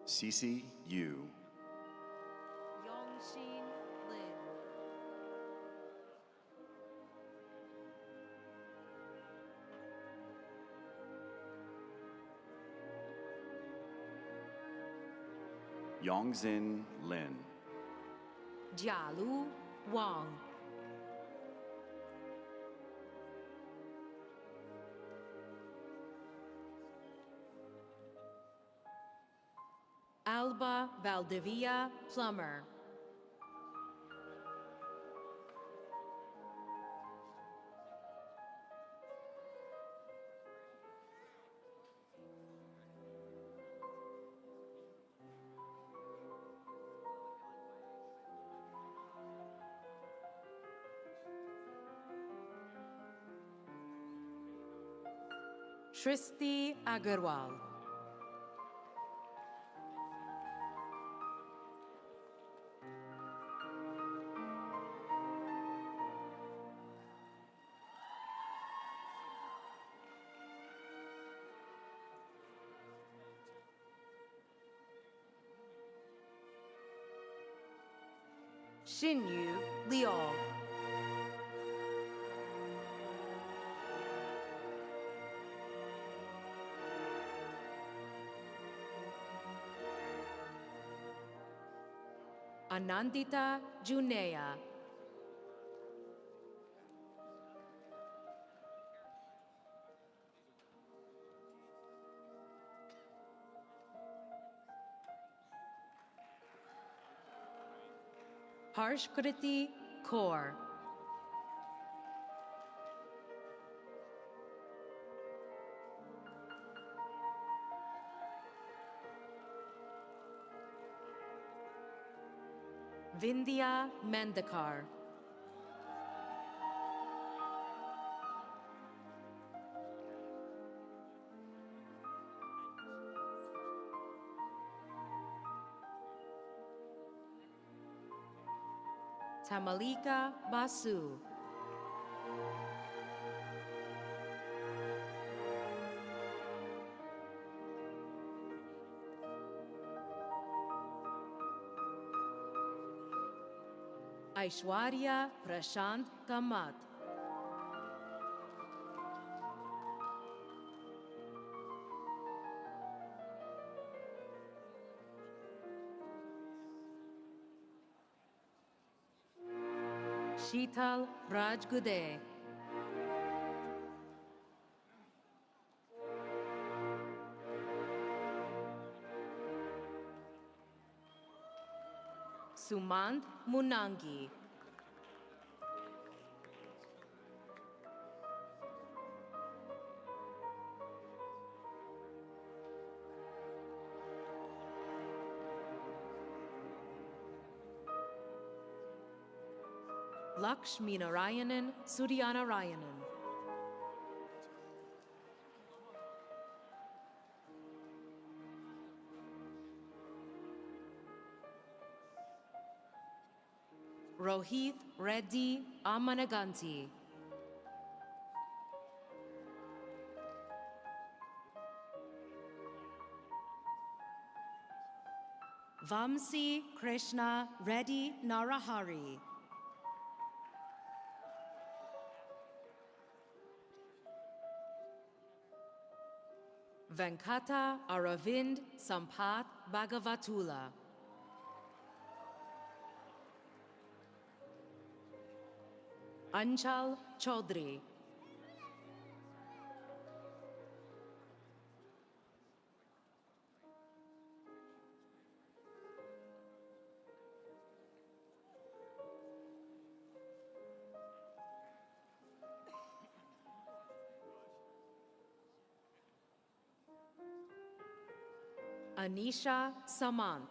Cece Yu. Yongxin Lin. Yongzin Lin. Jialu Wang. Alba Valdivia Plummer. Shristi Agarwal. Xinyu Liao. Anandita Junea. Harshkriti Kaur. Vindhya Mendakar. Tamalika Basu. Aishwarya Prashant Kamat. Sheetal Rajgude. Sumant Munangi. Lakshmi Narayanan Suryanarayanan. Rohit Reddy Amanaganti. Vamsi Krishna Reddy Narahari. Venkata Aravind Sampath Bhagavatula. Anchal Chaudhary. Anisha Samant.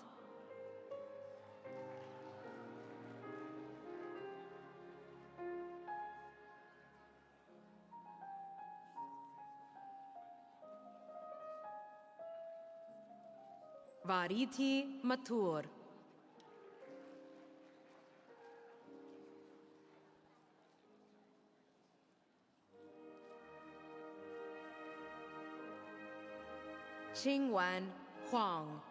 Varithi Mathur. Qingwan Huang.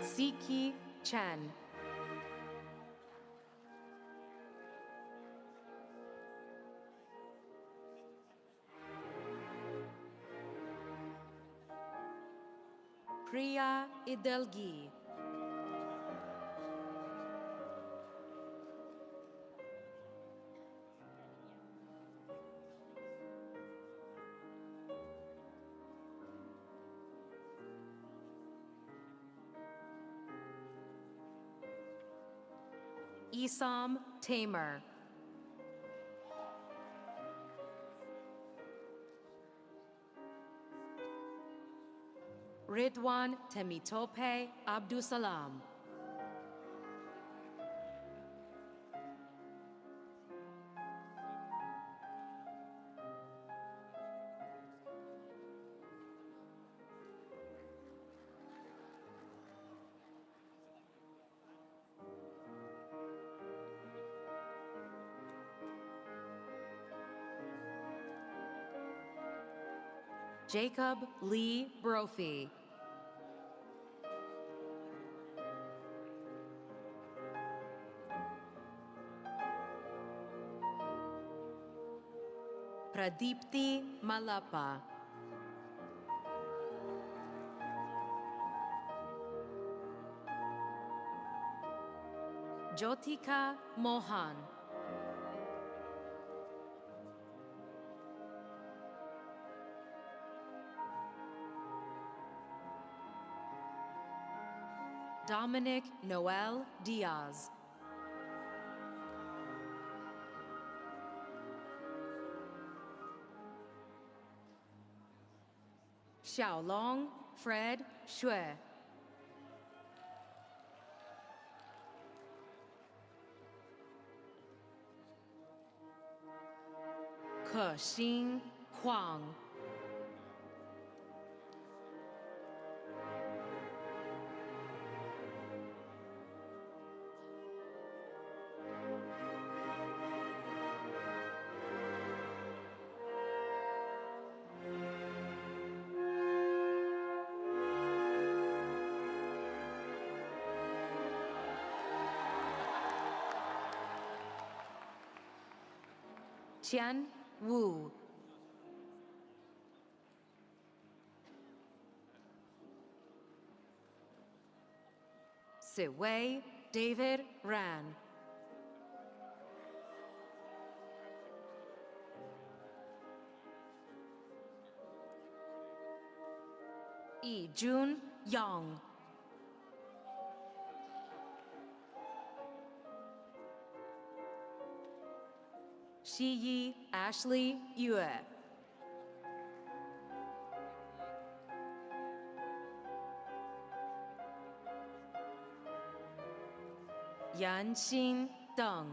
Siki Chan. Priya Idelgi. Isam Tamer. Ridwan Temitope Abdusalam. Jacob Lee Brophy. Pradipti Malappa. Jyotika Mohan. Dominic Noel Diaz. Xiaolong Fred Xue. He Xing Huang. Tian Wu. Siwei David Ran. Yi Jun Yang. Shiyi Ashley Yue. Yanxin Deng.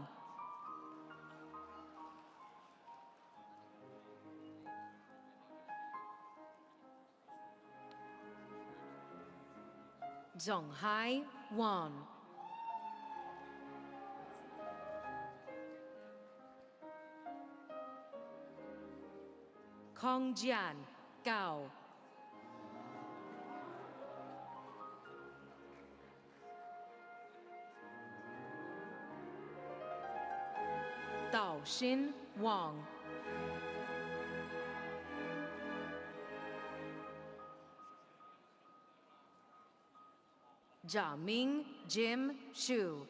Zhonghai Wang. Kongjian Gao. Daoxin Wang. Jiaming Jim Xu.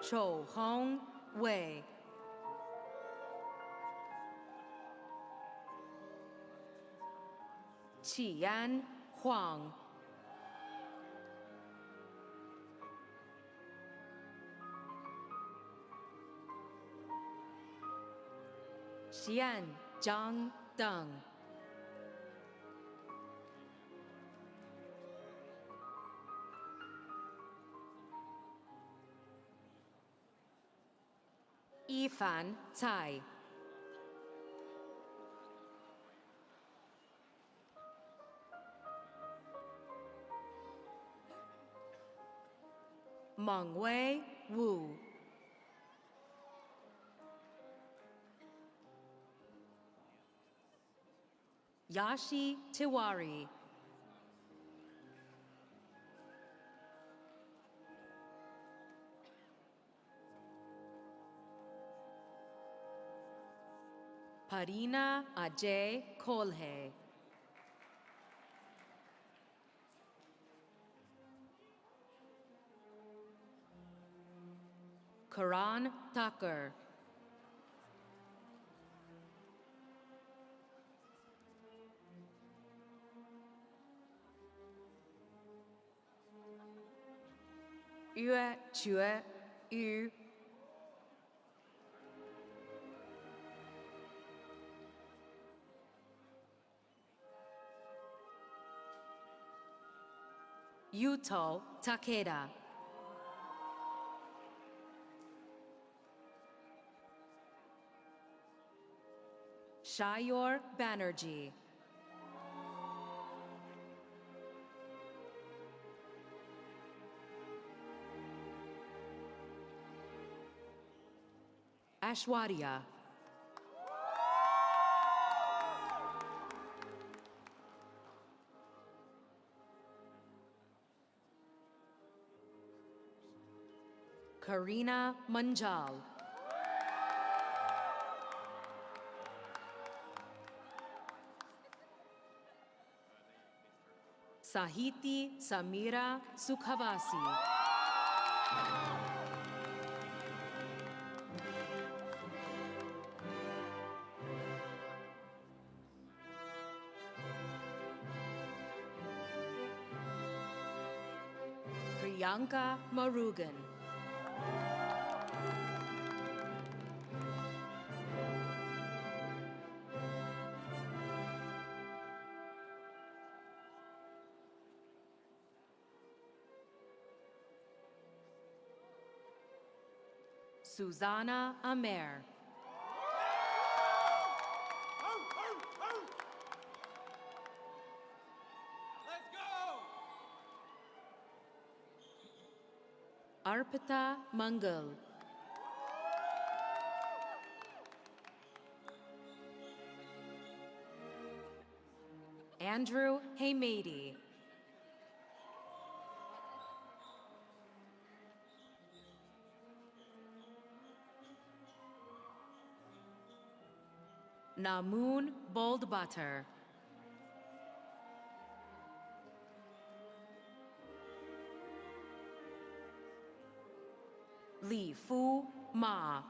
Chou Hong Wei. Qian Huang. Xian Zhang Deng. Yifan Cai. Mengwei Wu. Yashi Tiwari. Parina Ajay Kolhe. Karan Thakur. Yue Chue Yu. Yuto Takeda. Shayor Banerjee. Ashwarya. Karina Manjal. Sahiti Samira Sukhavasi. Priyanka Marugan. Susanna Amer. Arpita Mangal. Andrew Haymady. Namoon Boldbutter. Li Fu Ma.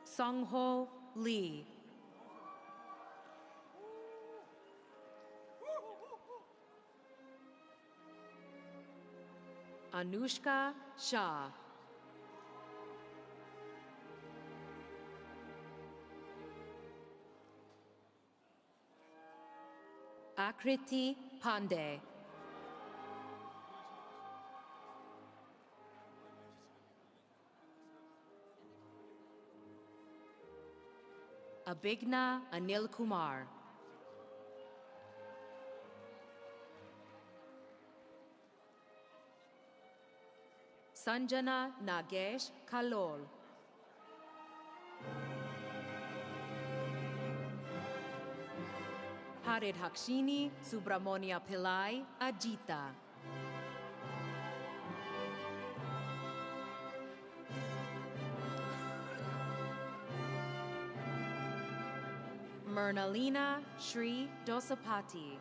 Sungho Lee. Anushka Shah. Akriti Pandey. Abhigna Anil Kumar. Sanjana Nagesh Kalol. Haridhakshini Subramania Pillai Ajita. Mernalina Shri Dosapati.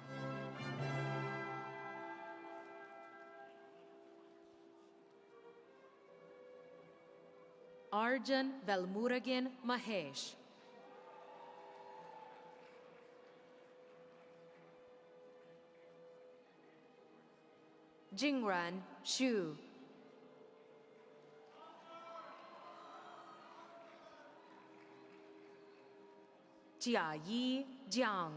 Arjun Velmurugan Mahesh. Jingran Xu. Jiayi Jiang.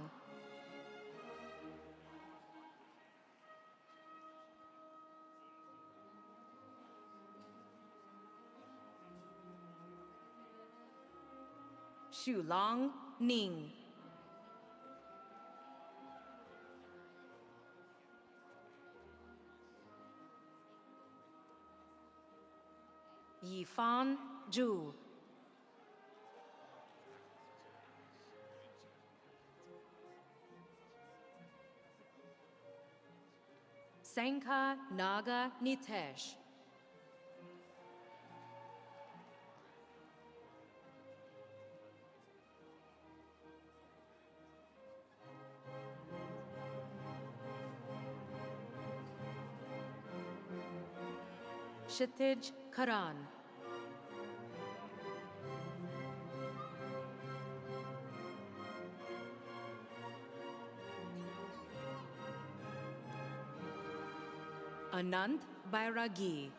Shulang Ning. Yifan Zhu. Senka Naga Nitesh. Kshitij Karan. Anant Bairagi.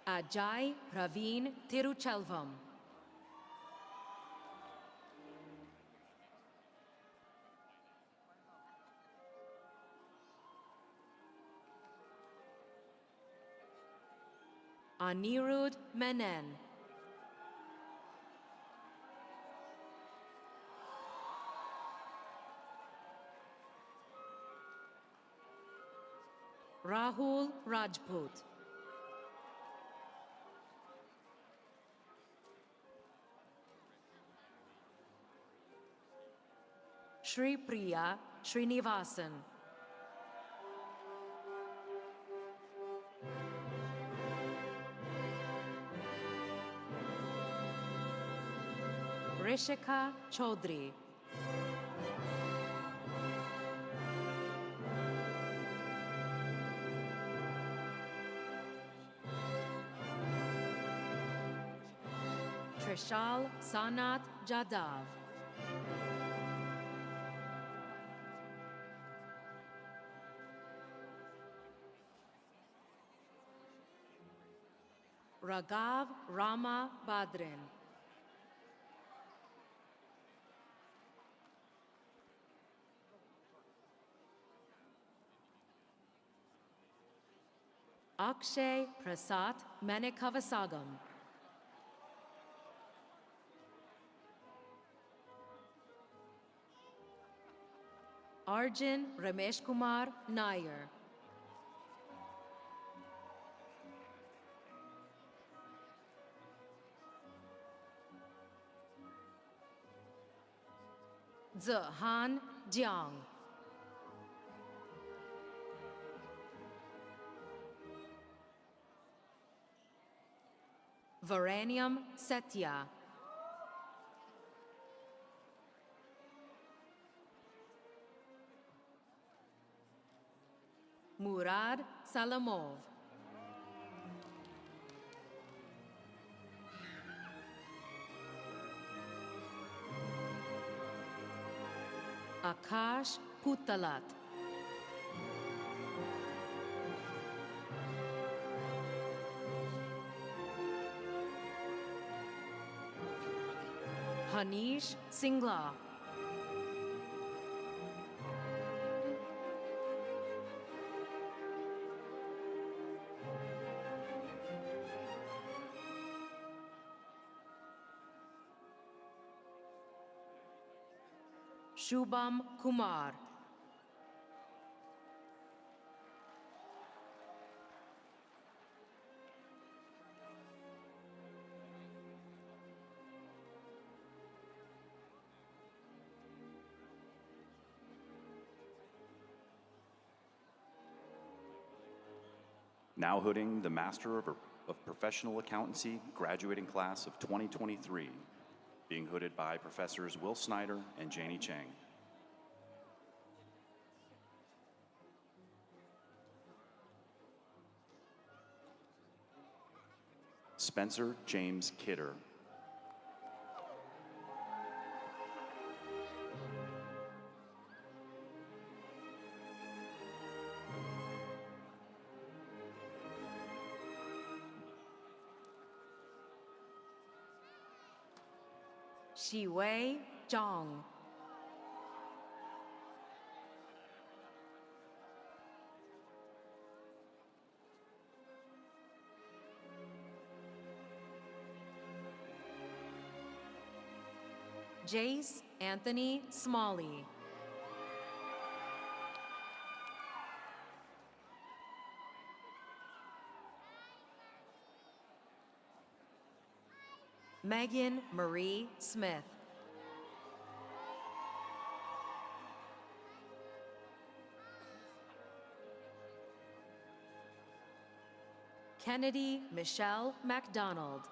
Ajay Praveen Tiruchelvam. Anirudh Menon. Rahul Rajput. Shri Priya Srinivasan. Rishika Chaudhary. Trishal Sanat Jadav. Raghav Rama Badrin. Akshay Prasad Manikavasagam. Arjun Ramesh Kumar Nair. Zehan Jiang. Varanium Setya. Murad Salamov. Akash Puttalat. Hanish Singla. Shubham Kumar. Now hooding the Master of Professional Accountancy graduating class of 2023, being hooded by Professors Will Snyder and Janie Chang. Spencer James Kidder. Shiwei Zhang. Jace Anthony Smalley. Megan Marie Smith. Kennedy Michelle MacDonald.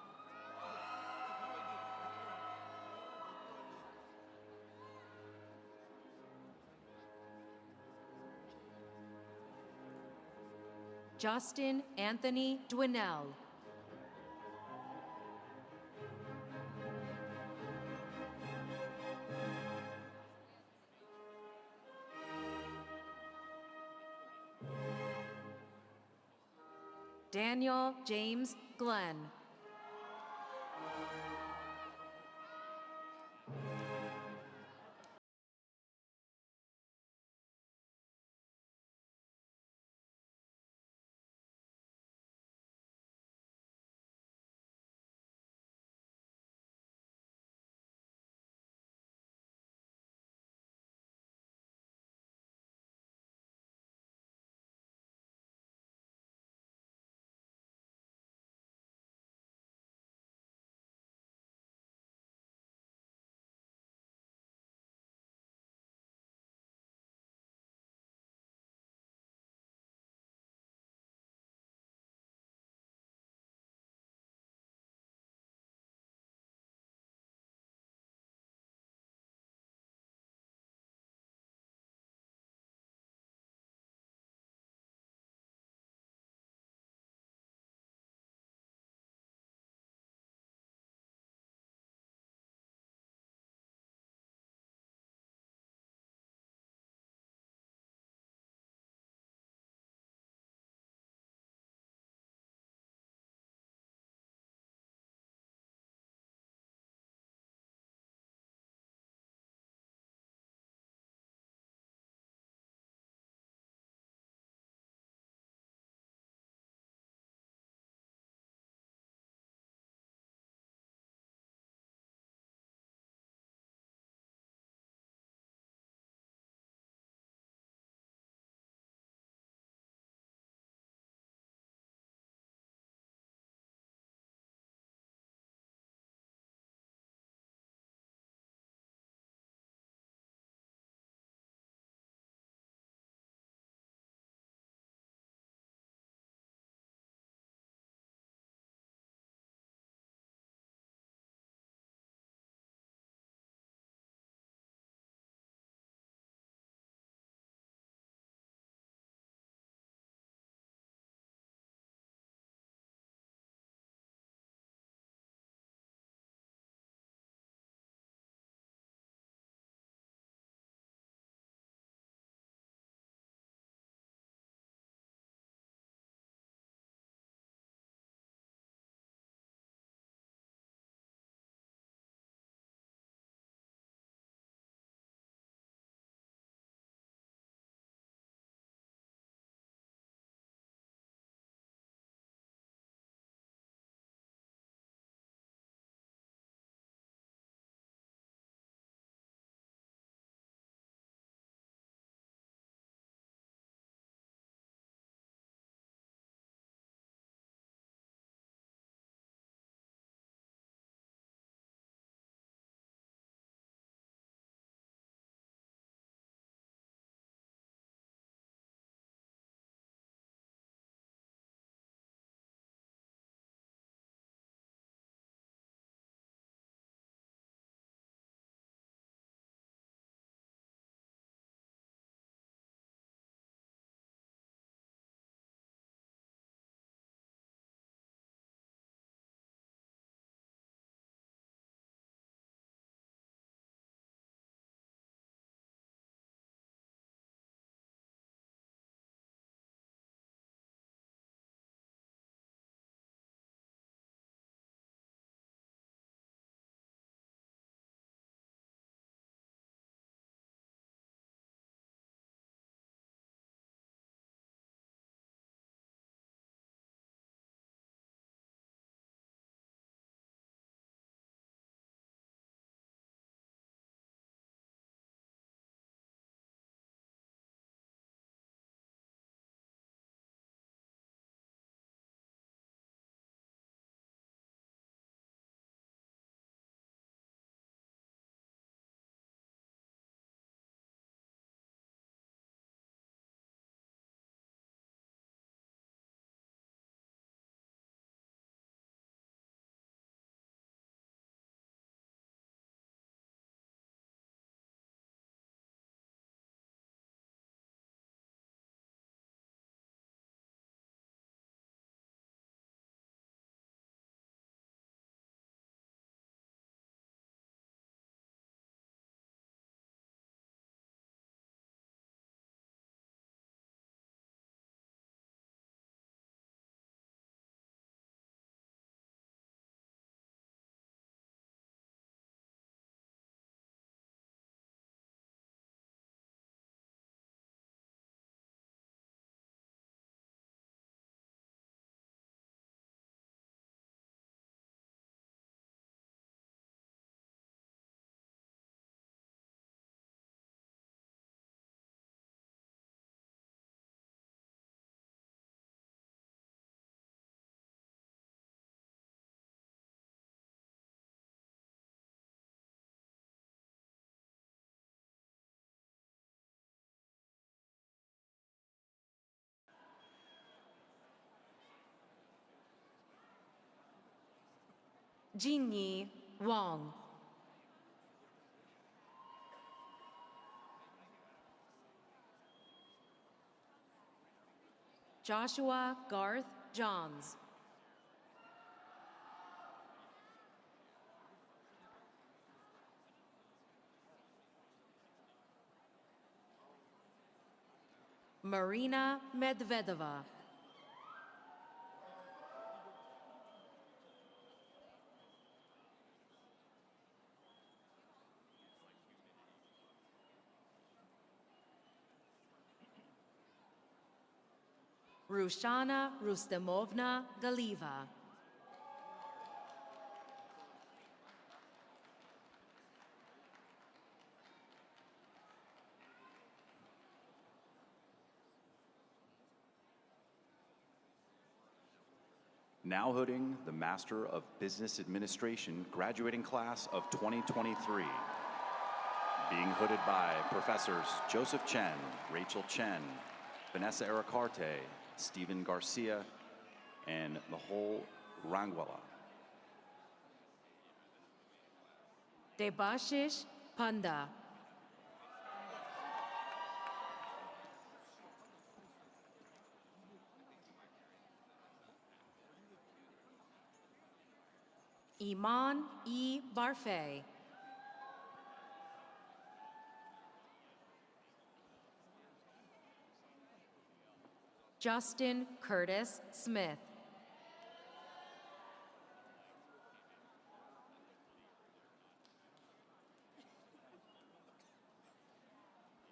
Justin Anthony Dwinell. Daniel James Glenn. Jinyi Wong. Joshua Garth Johns. Marina Medvedeva. Rushana Rustemovna Galiva. Now hooding the Master of Business Administration graduating class of 2023. Being hooded by Professors Joseph Chen, Rachel Chen, Vanessa Aricarte, Stephen Garcia, and Mahol Rangwala. Debashish Panda. Iman E. Barfay. Justin Curtis Smith.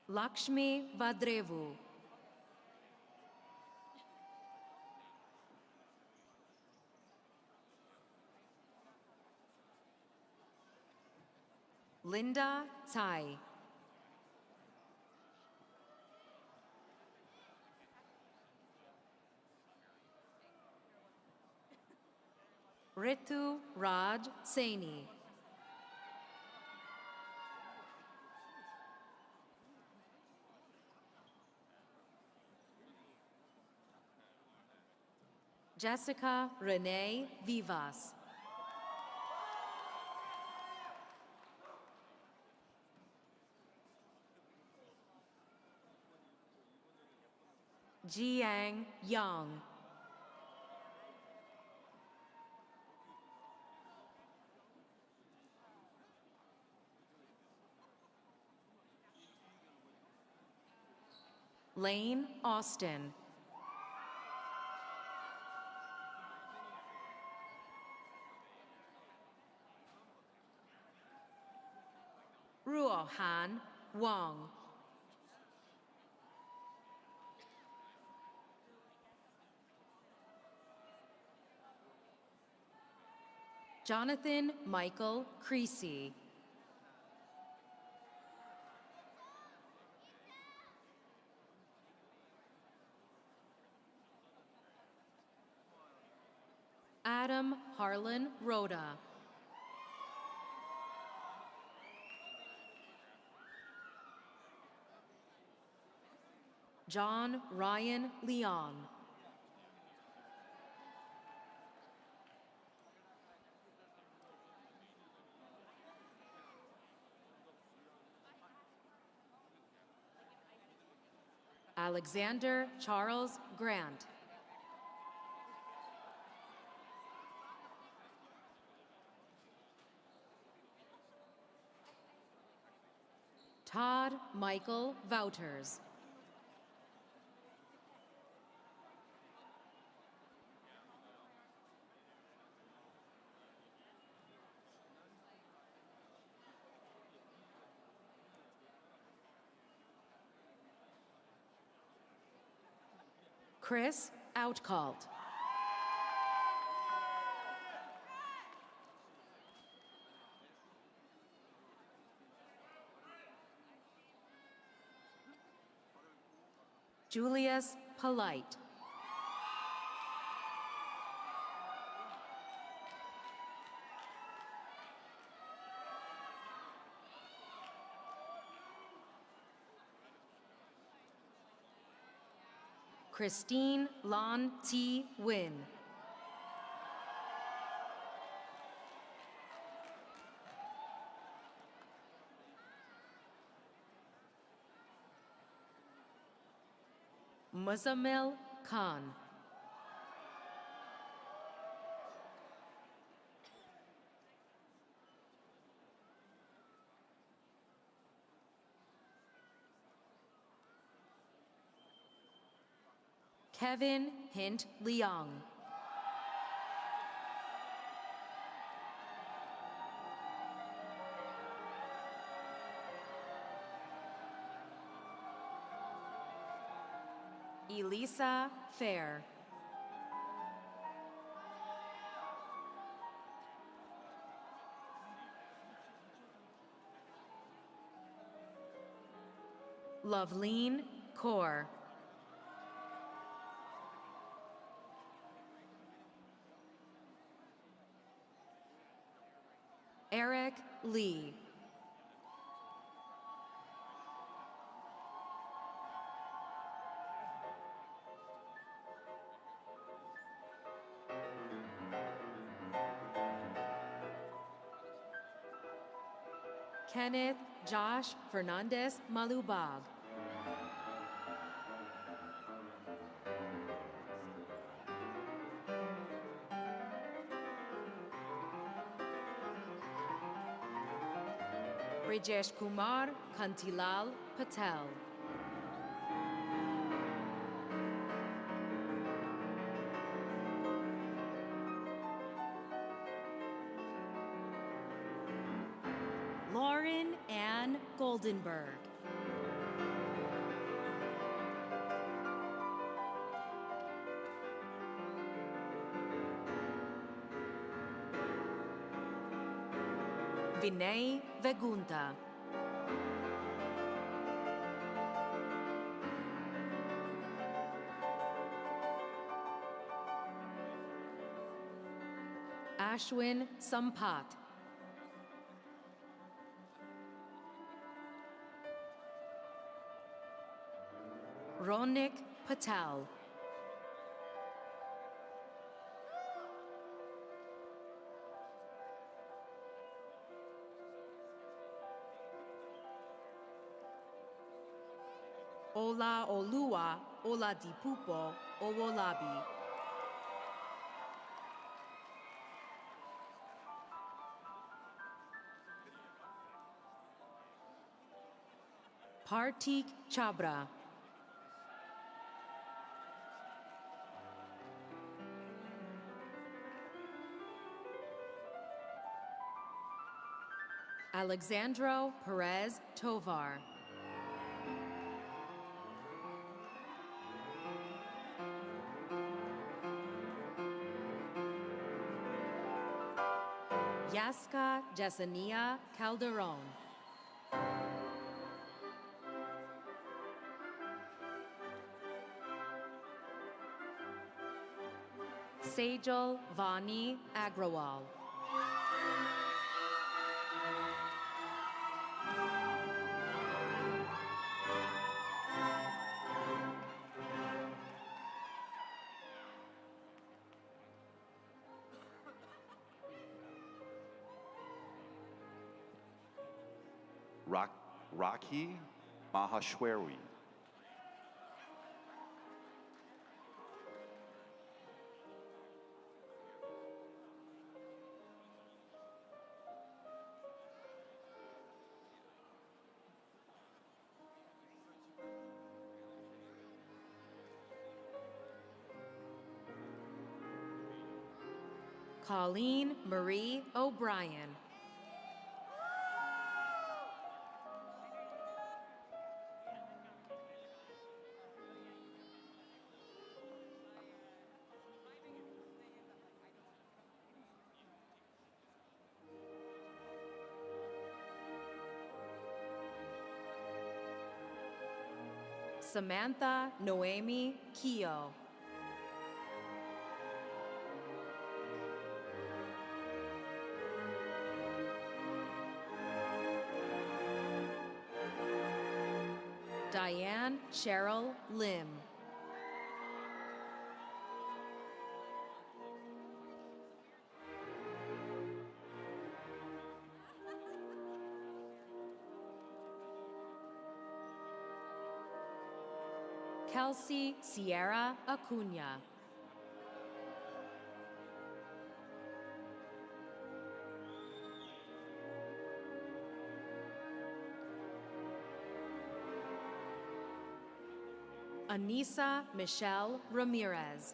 Lakshmi Vadrevu. Linda Tai. Ritu Raj Saini. Jessica Renee Vivas. Jiang Yang. Lane Austin. Ruohan Wang. Jonathan Michael Creasy. Adam Harlan Rhoda. John Ryan Leon. Alexander Charles Grant. Todd Michael Wouters. Chris Outcalt. Julius Polite. Christine Lon T. Wynn. Muzammil Khan. Kevin Hint Leong. Elisa Fair. Loveleen Kaur. Eric Lee. Kenneth Josh Fernandez Malubag. Brijesh Kumar Kantilal Patel. Lauren Ann Goldenberg. Vinay Vegunta. Ashwin Sampat. Ronik Patel. Ola Olua Oladipupo Owolabi. Partik Chabra. Alexandro Perez Tovar. Yaska Jasenia Calderon. Sejal Vani Agrawal. Rakhi Mahashwari. Colleen Marie O'Brien. Samantha Noemi Keogh. Diane Cheryl Lim. Kelsey Sierra Acuna. Anissa Michelle Ramirez.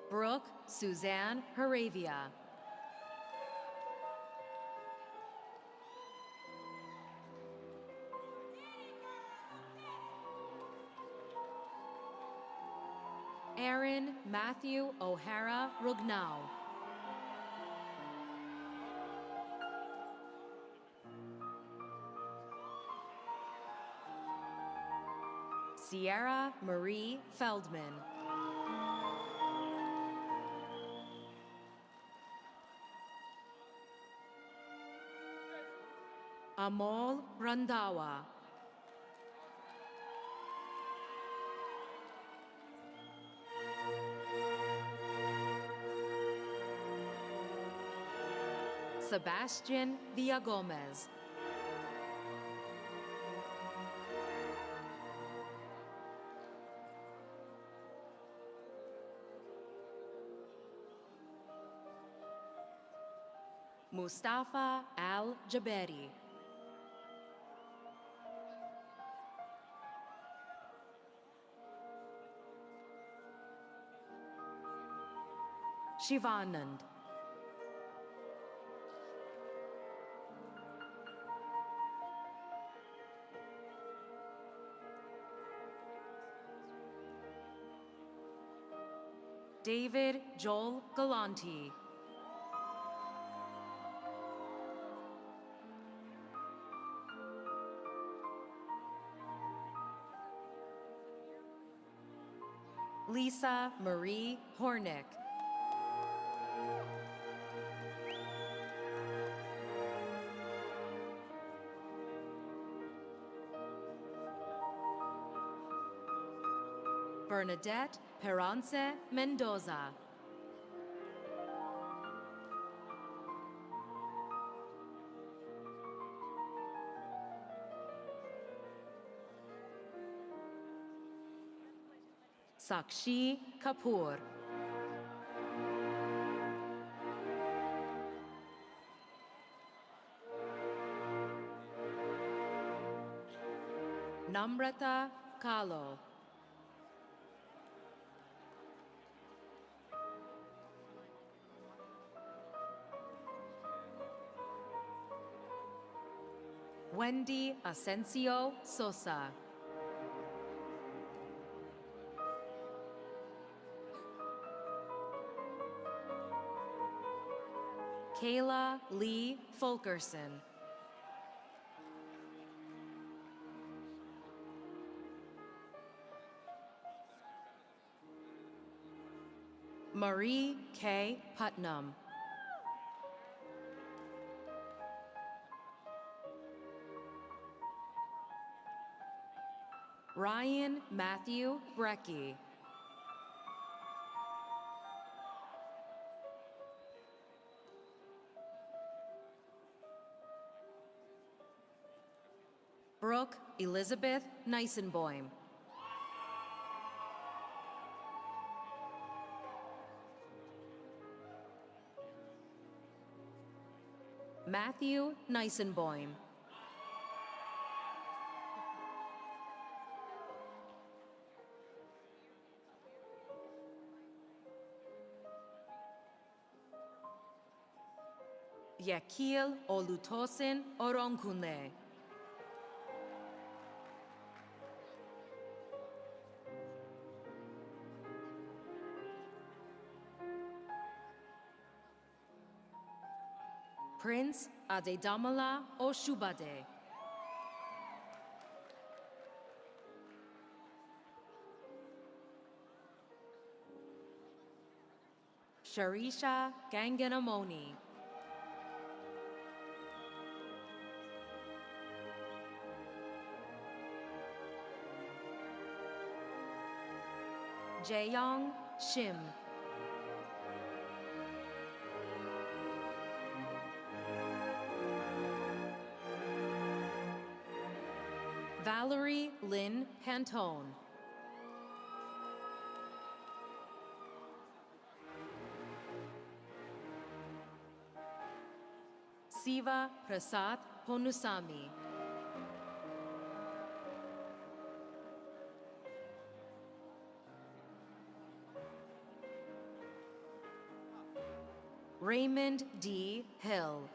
Brooke Suzanne Heravia. Aaron Matthew O'Hara Rugnau. Sierra Marie Feldman. Amol Randawa. Sebastian Villagomez. Mustafa Al-Jaberi. Shivanand. David Joel Galanti. Lisa Marie Hornick. Bernadette Perance Mendoza. Sakshi Kapoor. Namrata Kalo. Wendy Asensio Sosa. Kayla Lee Fulkerson. Marie K. Putnam. Ryan Matthew Brecky. Brooke Elizabeth Nisenboim. Matthew Nisenboim. Yakil Olutosin Oronkunle. Prince Adedamola Oshubade. Sharisha Ganganamoni. Jaeyong Shim. Valerie Lynn Pantone. Siva Prasad Ponusami. Raymond D. Hill.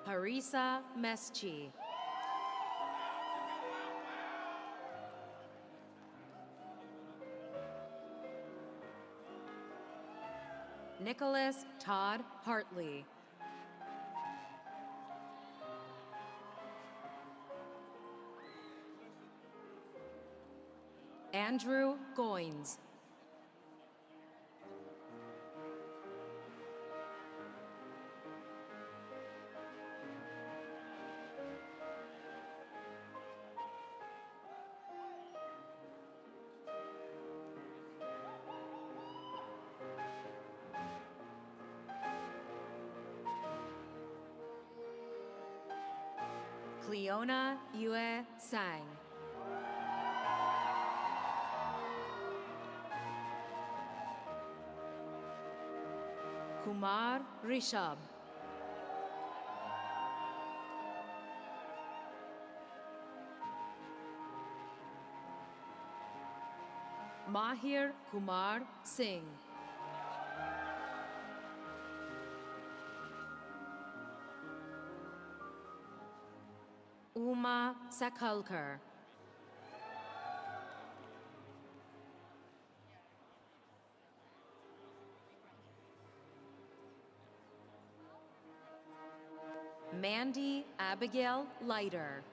Harisa Meschi. Nicholas Todd Hartley. Andrew Goins. Cleona Yue Sang. Kumar Rishab. Mahir Kumar Singh. Uma Sakalkar. Mandy Abigail Leiter.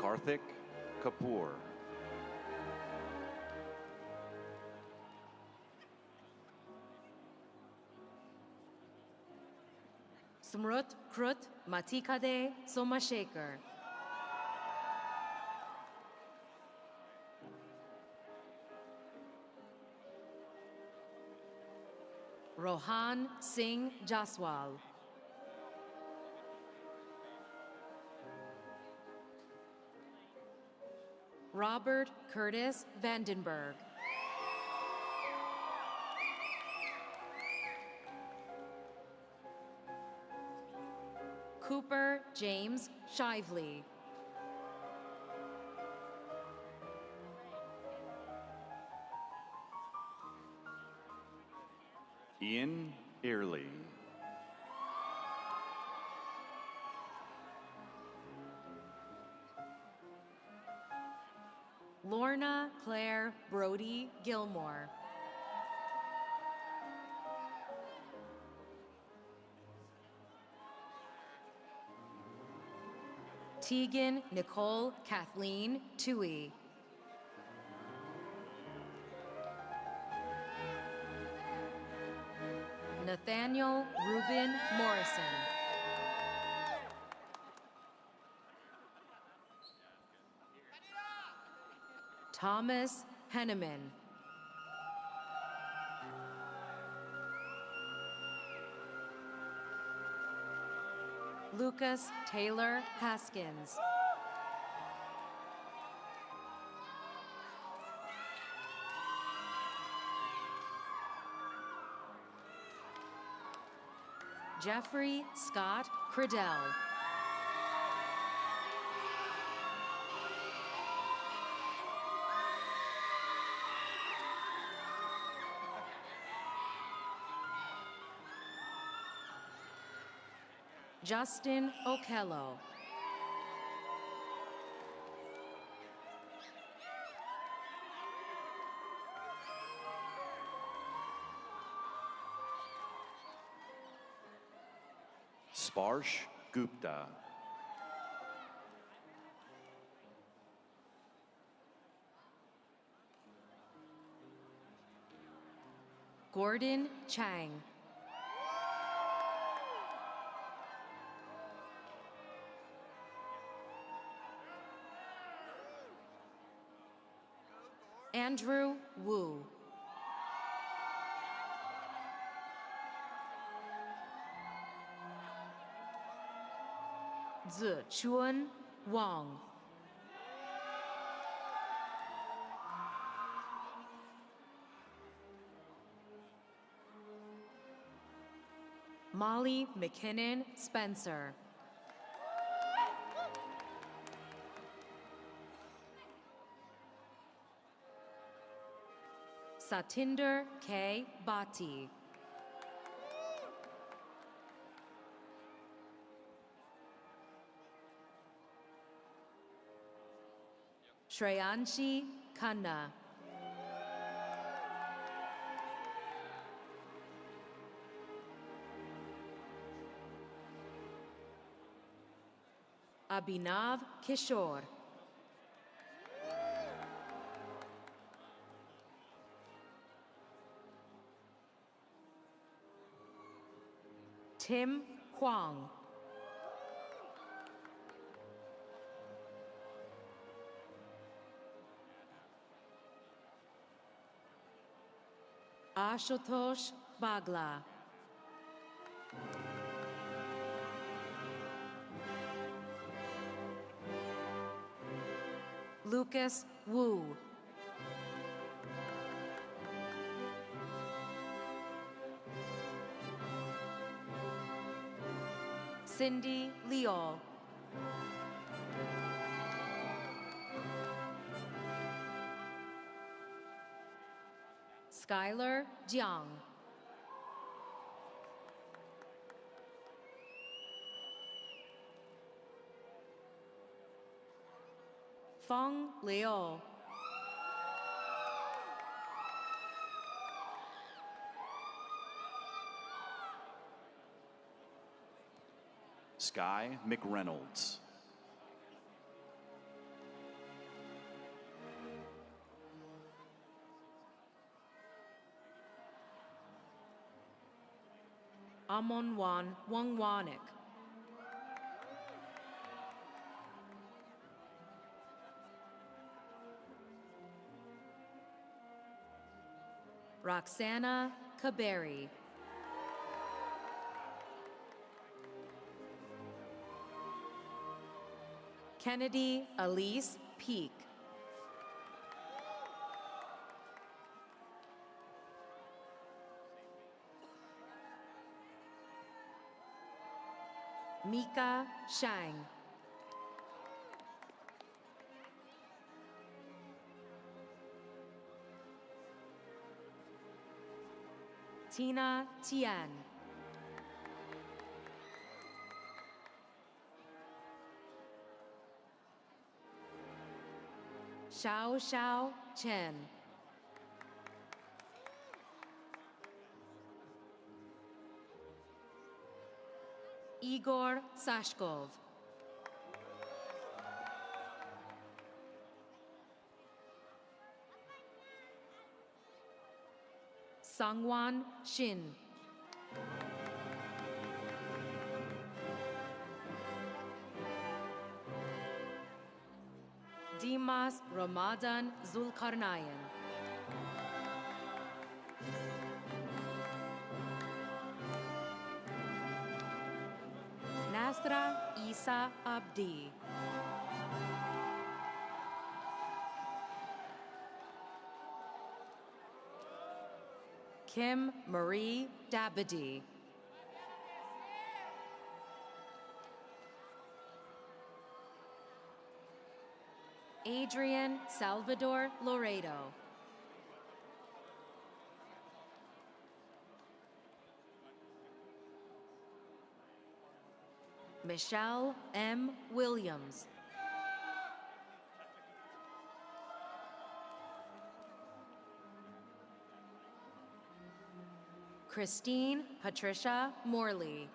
Karthik Kapoor. Smrut Krut Matikade Somashekar. Rohan Singh Jaswal. Robert Curtis Vandenberg. Cooper James Shively. Ian Early. Lorna Claire Brody Gilmore. Tegan Nicole Kathleen Tui. Nathaniel Ruben Morrison. Thomas Henneman. Lucas Taylor Haskins. Jeffrey Scott Credell. Justin Okello. Sparsh Gupta. Gordon Chang. Andrew Wu. Zichuan Wang. Molly McKinnon Spencer. Satinder K. Bhatti. Shreyanshi Khanna. Abhinav Kishore. Tim Huang. Ashutosh Bagla. Lucas Wu. Cindy Leol. Skylar Jiang. Feng Liu. Sky McReynolds. Amonwan Wangwanik. Roxana Kaberi. Kennedy Elise Peak. Mika Shang. Tina Tian. Xiao Xiao Chen. Igor Sashkov. Sangwan Shin. Dimas Ramadan Zulkarnayan. Nasra Isa Abdi. Kim Marie Dabadi. Adrian Salvador Loredo. Michelle M. Williams. Christine Patricia Morley.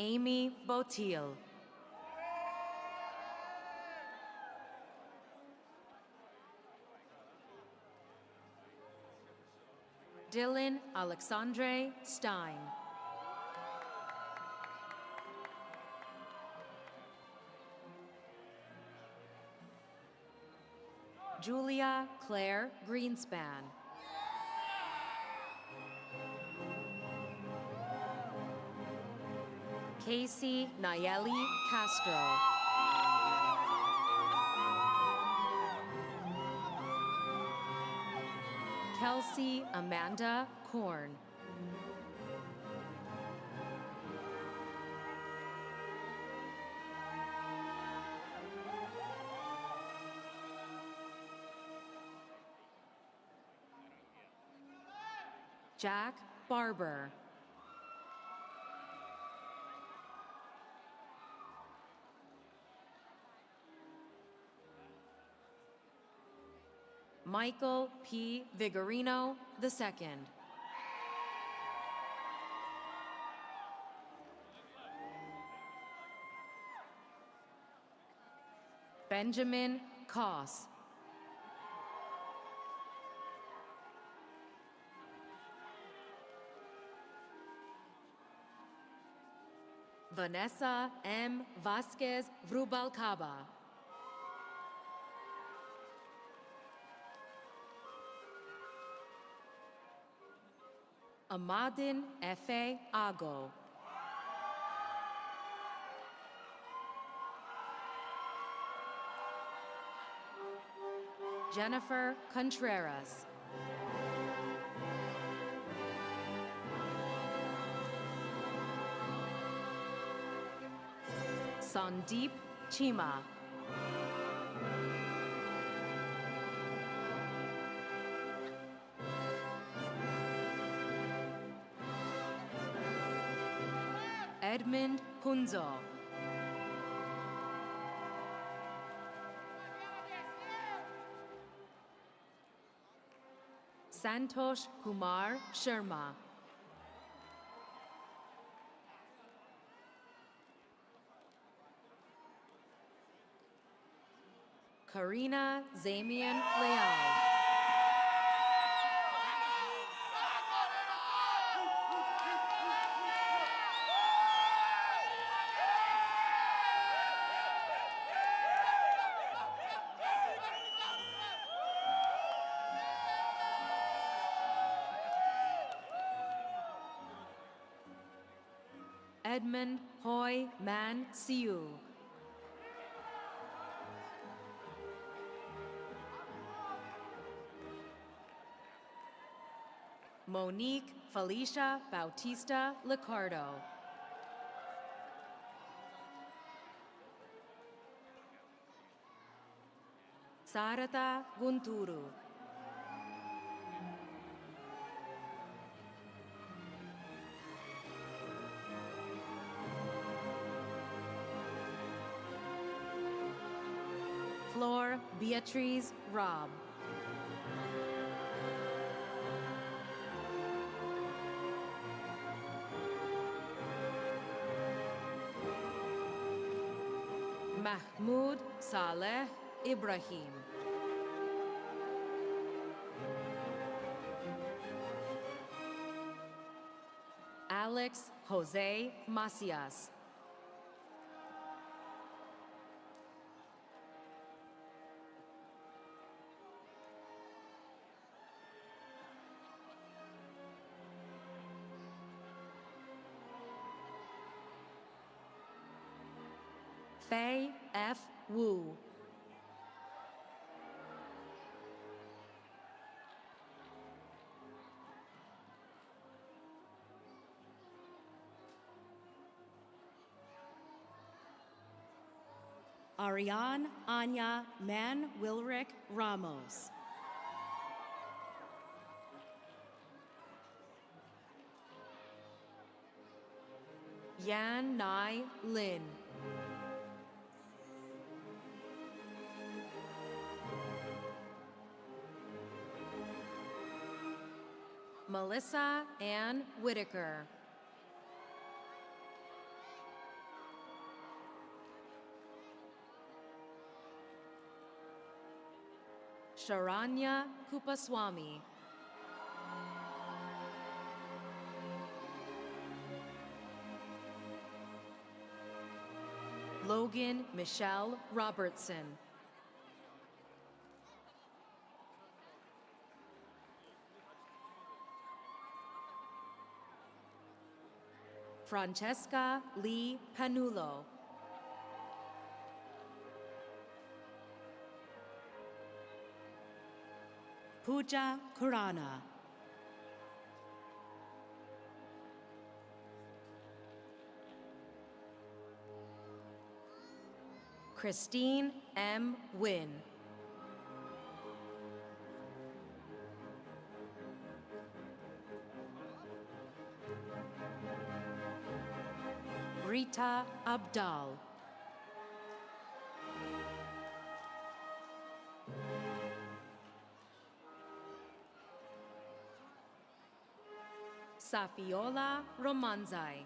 Amy Botil. Dylan Alexandre Stein. Julia Claire Greenspan. Casey Nayeli Castro. Kelsey Amanda Korn. Jack Barber. Michael P. Vigorino II. Benjamin Koss. Vanessa M. Vasquez Rubalcaba. Amadin Efe Ago. Jennifer Contreras. Sandeep Chima. Edmund Punzo. Santosh Kumar Sharma. Karina Zamian Leal. Edmund Hoy Man Siu. Monique Felicia Bautista Licardo. Sarata Gunturu. Flor Beatriz Robb. Mahmoud Saleh Ibrahim. Alex Jose Macias. Faye F. Wu. Ariane Anya Man Wilrick Ramos. Yan Nai Lin. Melissa Ann Whitaker. Sharanya Kupaswamy. Logan Michelle Robertson. Francesca Lee Panulo. Pooja Kurana. Christine M. Wynn. Rita Abdal. Safiola Romanzai.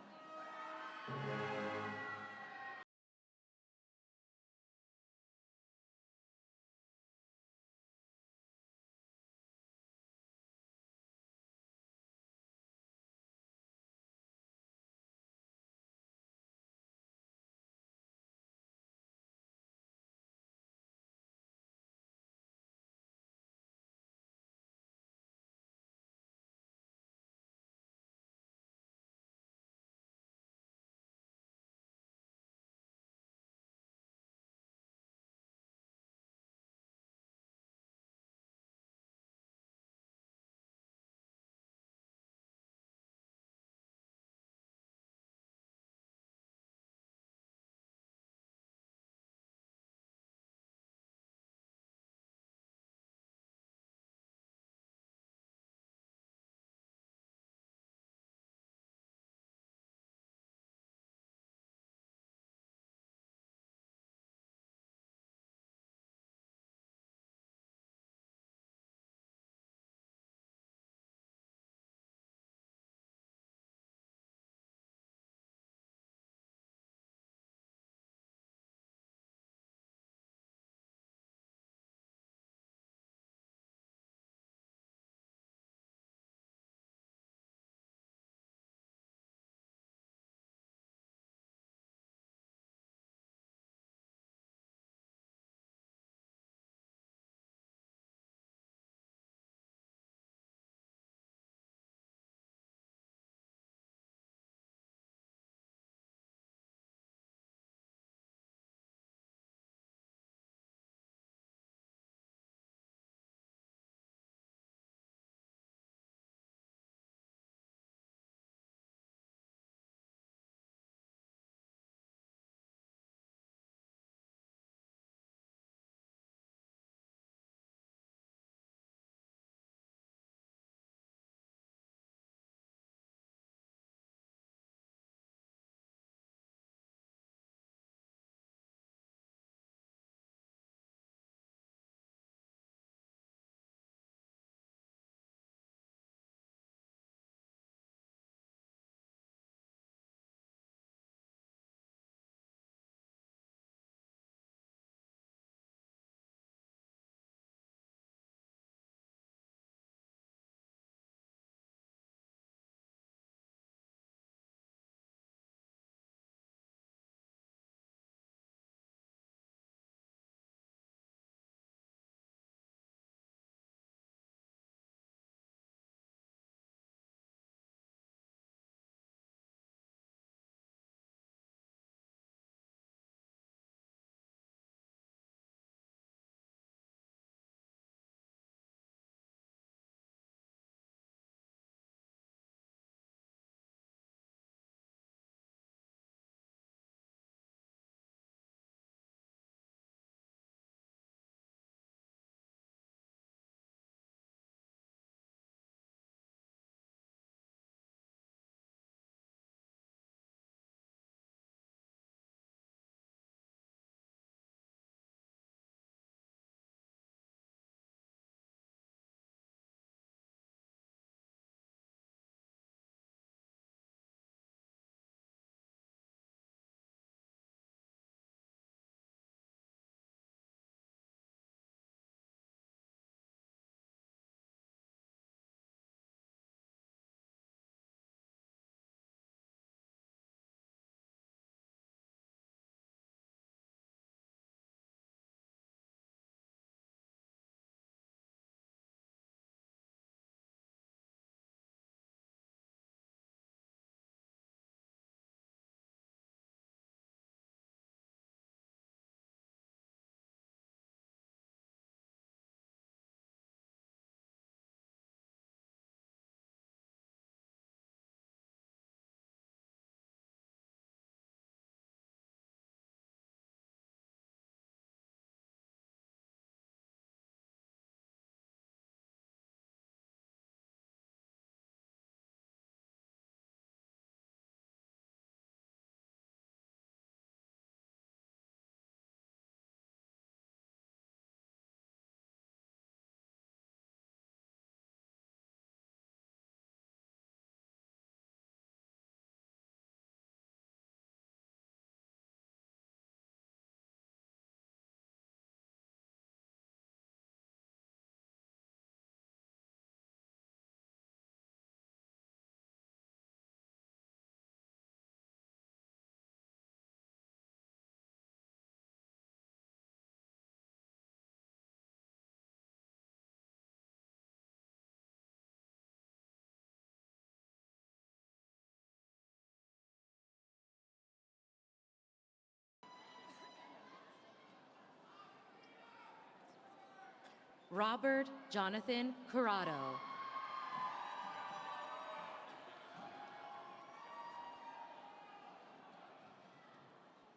Robert Jonathan Curado.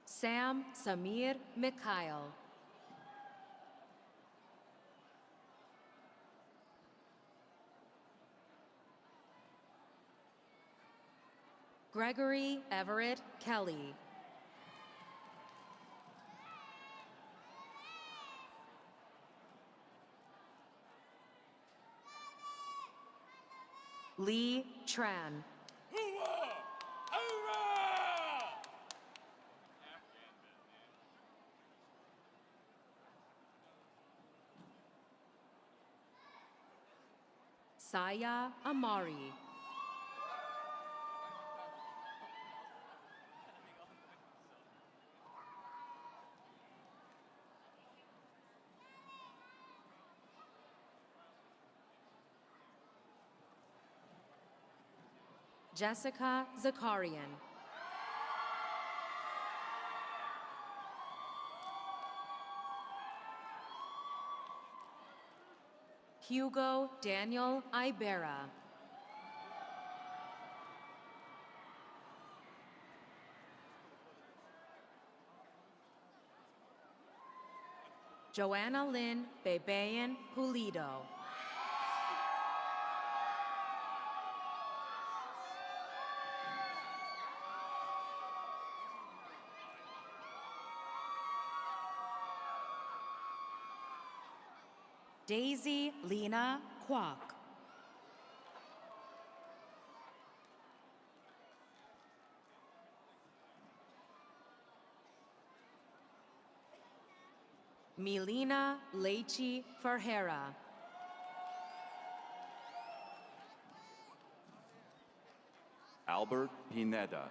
Sam Samir Mikhail. Gregory Everett Kelly. Lee Tran. Saya Amari. Jessica Zakarian. Hugo Daniel Ibera. Joanna Lynn Bebeyan Pulido. Daisy Lena Kwok. Milena Lechi Ferreira. Albert Pineda.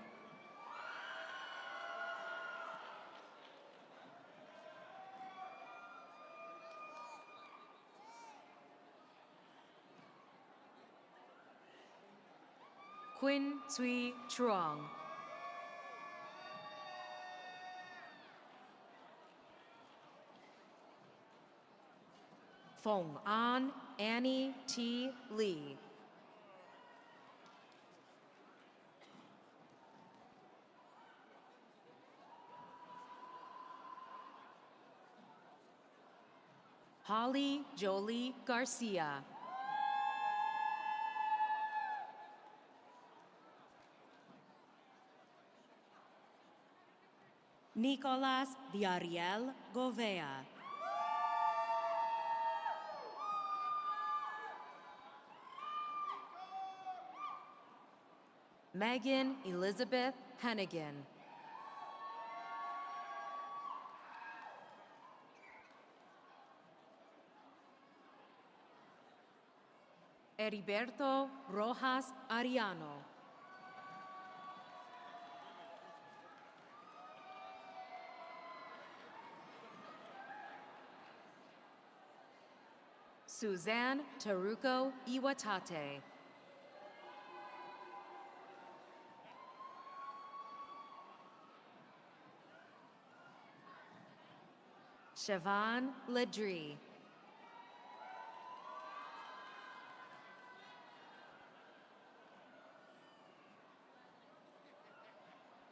Quinn Tsui Truong. Fong An Annie T. Lee. Holly Jolie Garcia. Nicolas Villarreal Govea. Megan Elizabeth Hennigan. Heriberto Rojas Ariano. Suzanne Taruko Iwatate. Siobhan Ledry.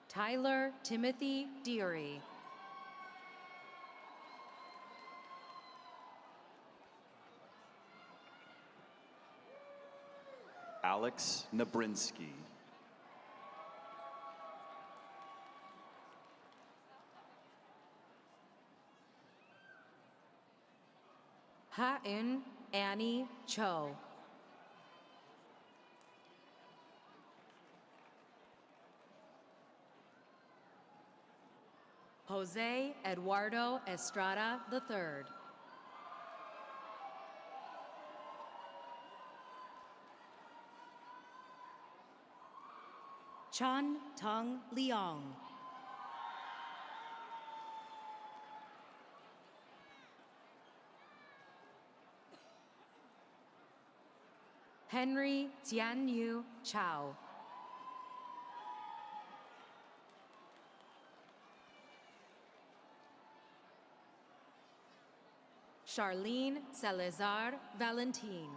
Tyler Timothy Deary. Alex Nabrinsky. Ha-in Annie Cho. Jose Eduardo Estrada III. Chun Tung Leong. Henry Tianyu Chao. Charlene Salazar Valentin.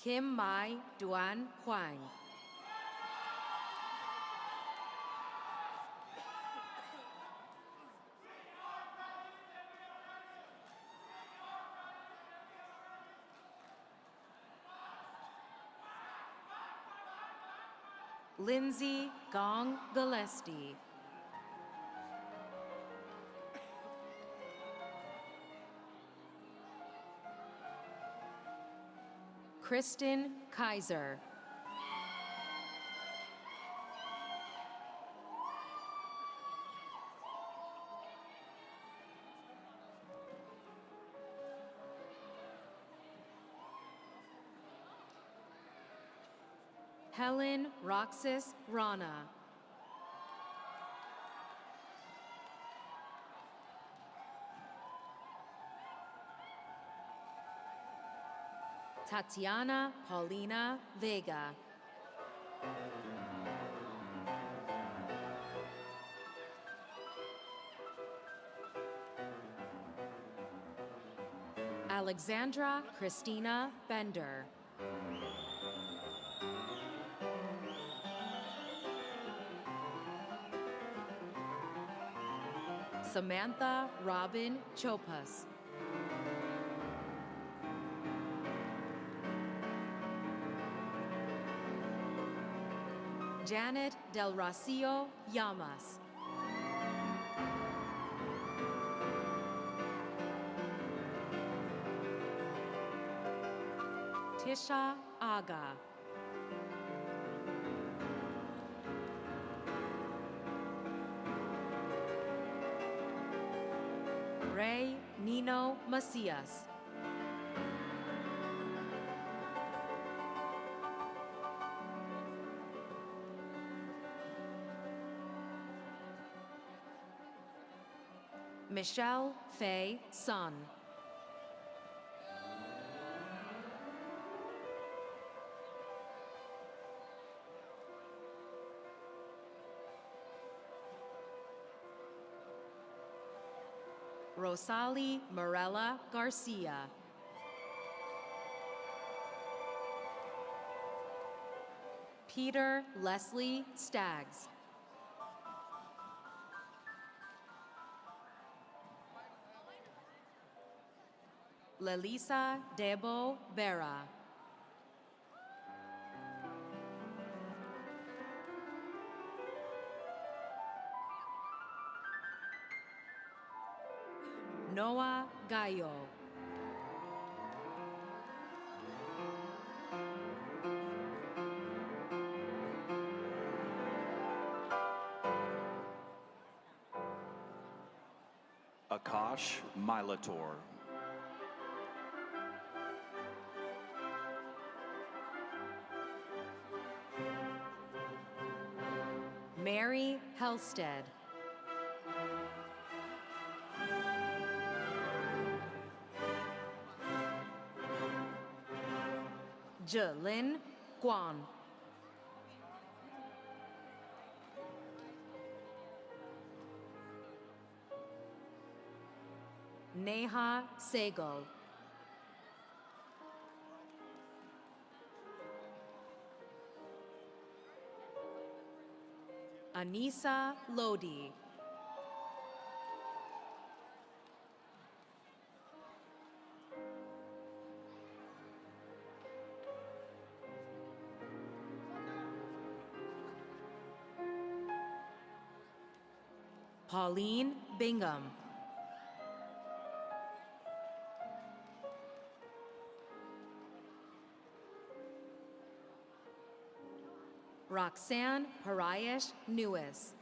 Kim Mai Duan Huang. Lindsay Gong Gillespie. Kristen Kaiser. Helen Roxas Rana. Tatiana Paulina Vega. Alexandra Christina Bender. Samantha Robin Chopas. Janet Del Rocio Llamas. Tisha Aga. Ray Nino Macias. Michelle Faye Sun. Rosali Morella Garcia. Peter Leslie Staggs. Lelisa Debo Berra. Noah Gallo. Akash Milator. Mary Helsted. Jelin Guan. Neha Segal. Anissa Lodi. Pauline Bingham. Roxanne Parayesh Newis.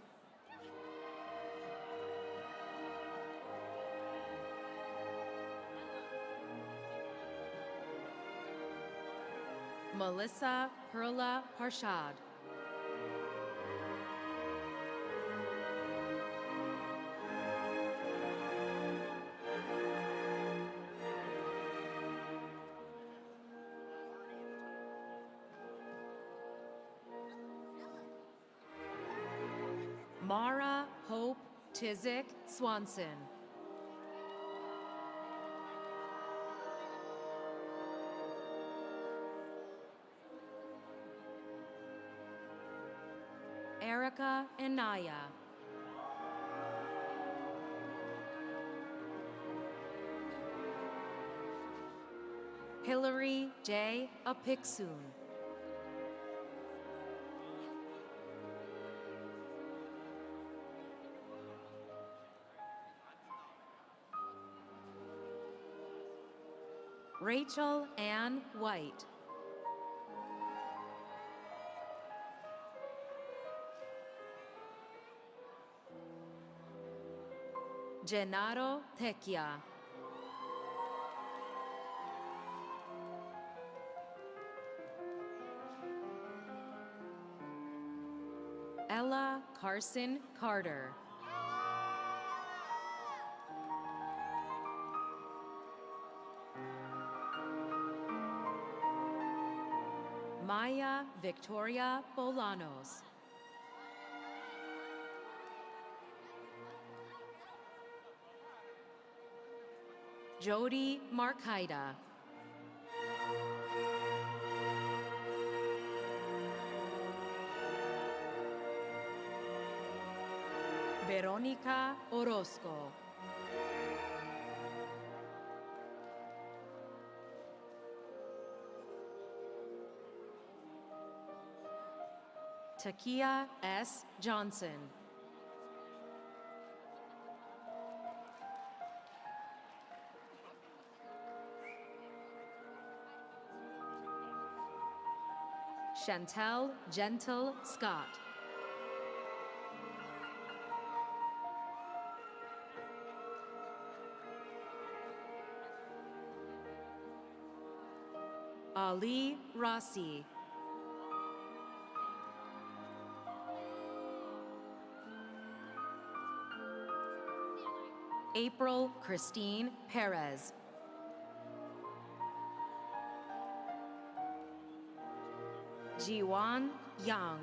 Melissa Perla Parshad. Mara Hope Tizick Swanson. Erica Anaya. Hillary J. Apixun. Rachel Ann White. Gennaro Tecchia. Ella Carson Carter. Maya Victoria Bolanos. Jody Markaida. Veronica Orozco. Takia S. Johnson. Chantel Gentle Scott. Ali Rossi. April Christine Perez. Jiwan Yang.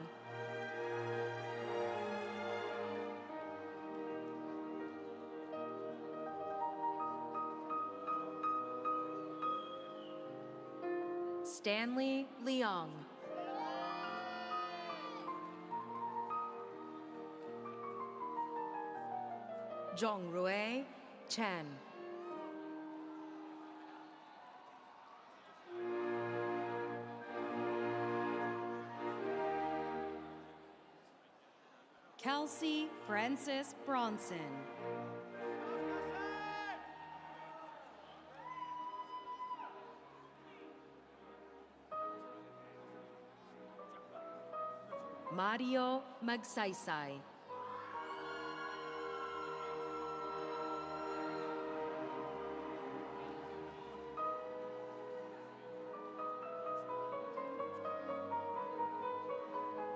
Stanley Leong. Zhongrui Chen. Kelsey Francis Bronson. Mario Magsaysay.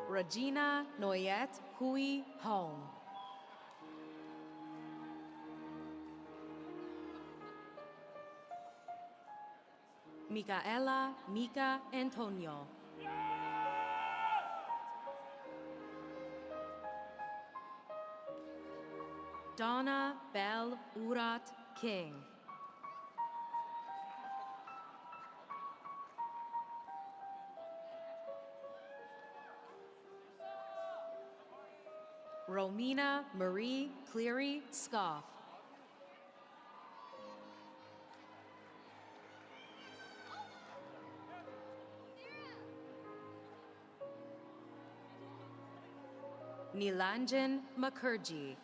Regina Noyette Hui Hong. Micaela Mika Antonio. Donna Bell Urat King. Romina Marie Cleary Scoff. Nilanjan Mukherjee.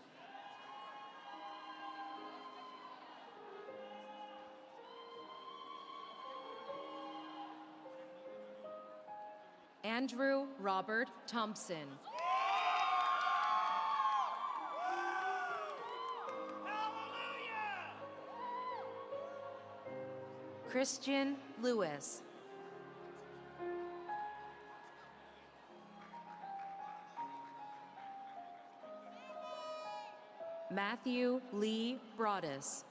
Andrew Robert Thompson. Christian Lewis. Matthew Lee Broadus.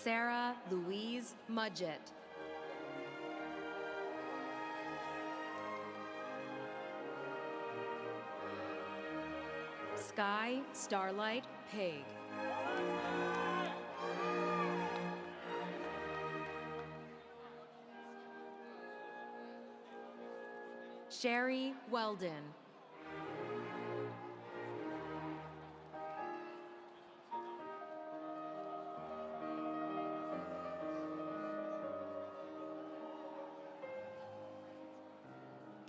Sarah Louise Mudgett. Sky Starlight Pig. Sherry Weldon.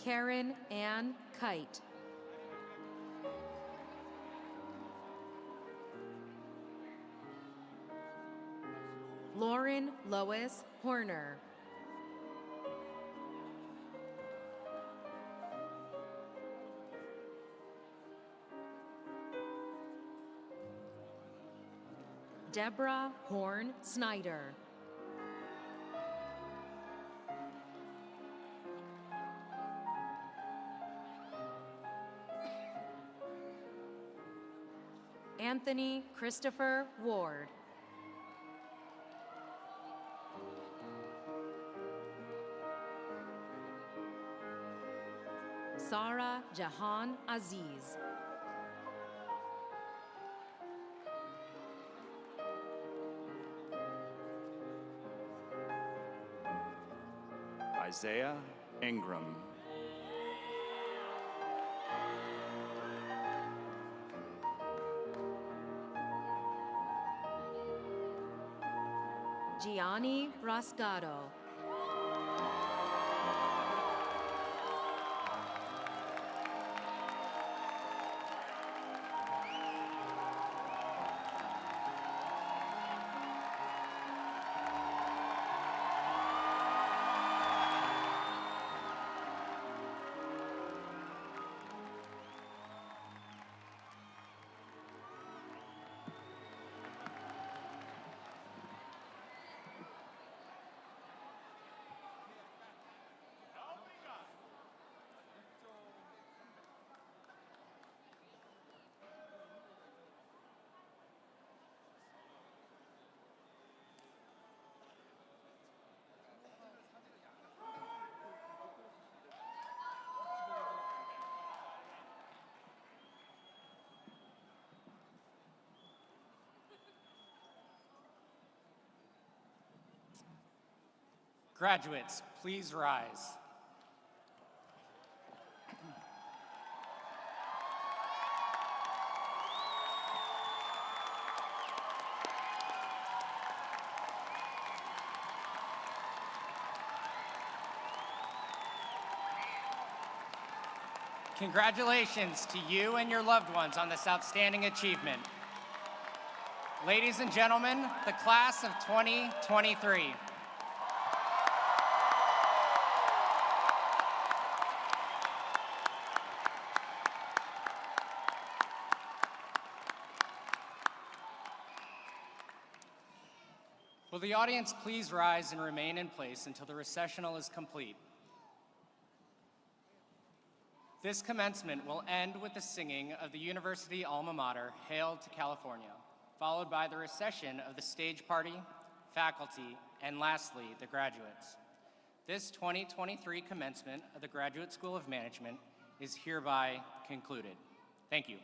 Karen Ann Kite. Lauren Lois Horner. Deborah Horn Snyder. Anthony Christopher Ward. Sarah Jahan Aziz. Isaiah Ingram. Gianni Rascato. Graduates, please rise. Congratulations to you and your loved ones on this outstanding achievement. Ladies and gentlemen, the class of 2023. Will the audience please rise and remain in place until the recessional is complete? This commencement will end with the singing of the University Alma Mater, Hail to California, followed by the recession of the stage party, faculty, and lastly, the graduates. This 2023 commencement of the Graduate School of Management is hereby concluded. Thank you.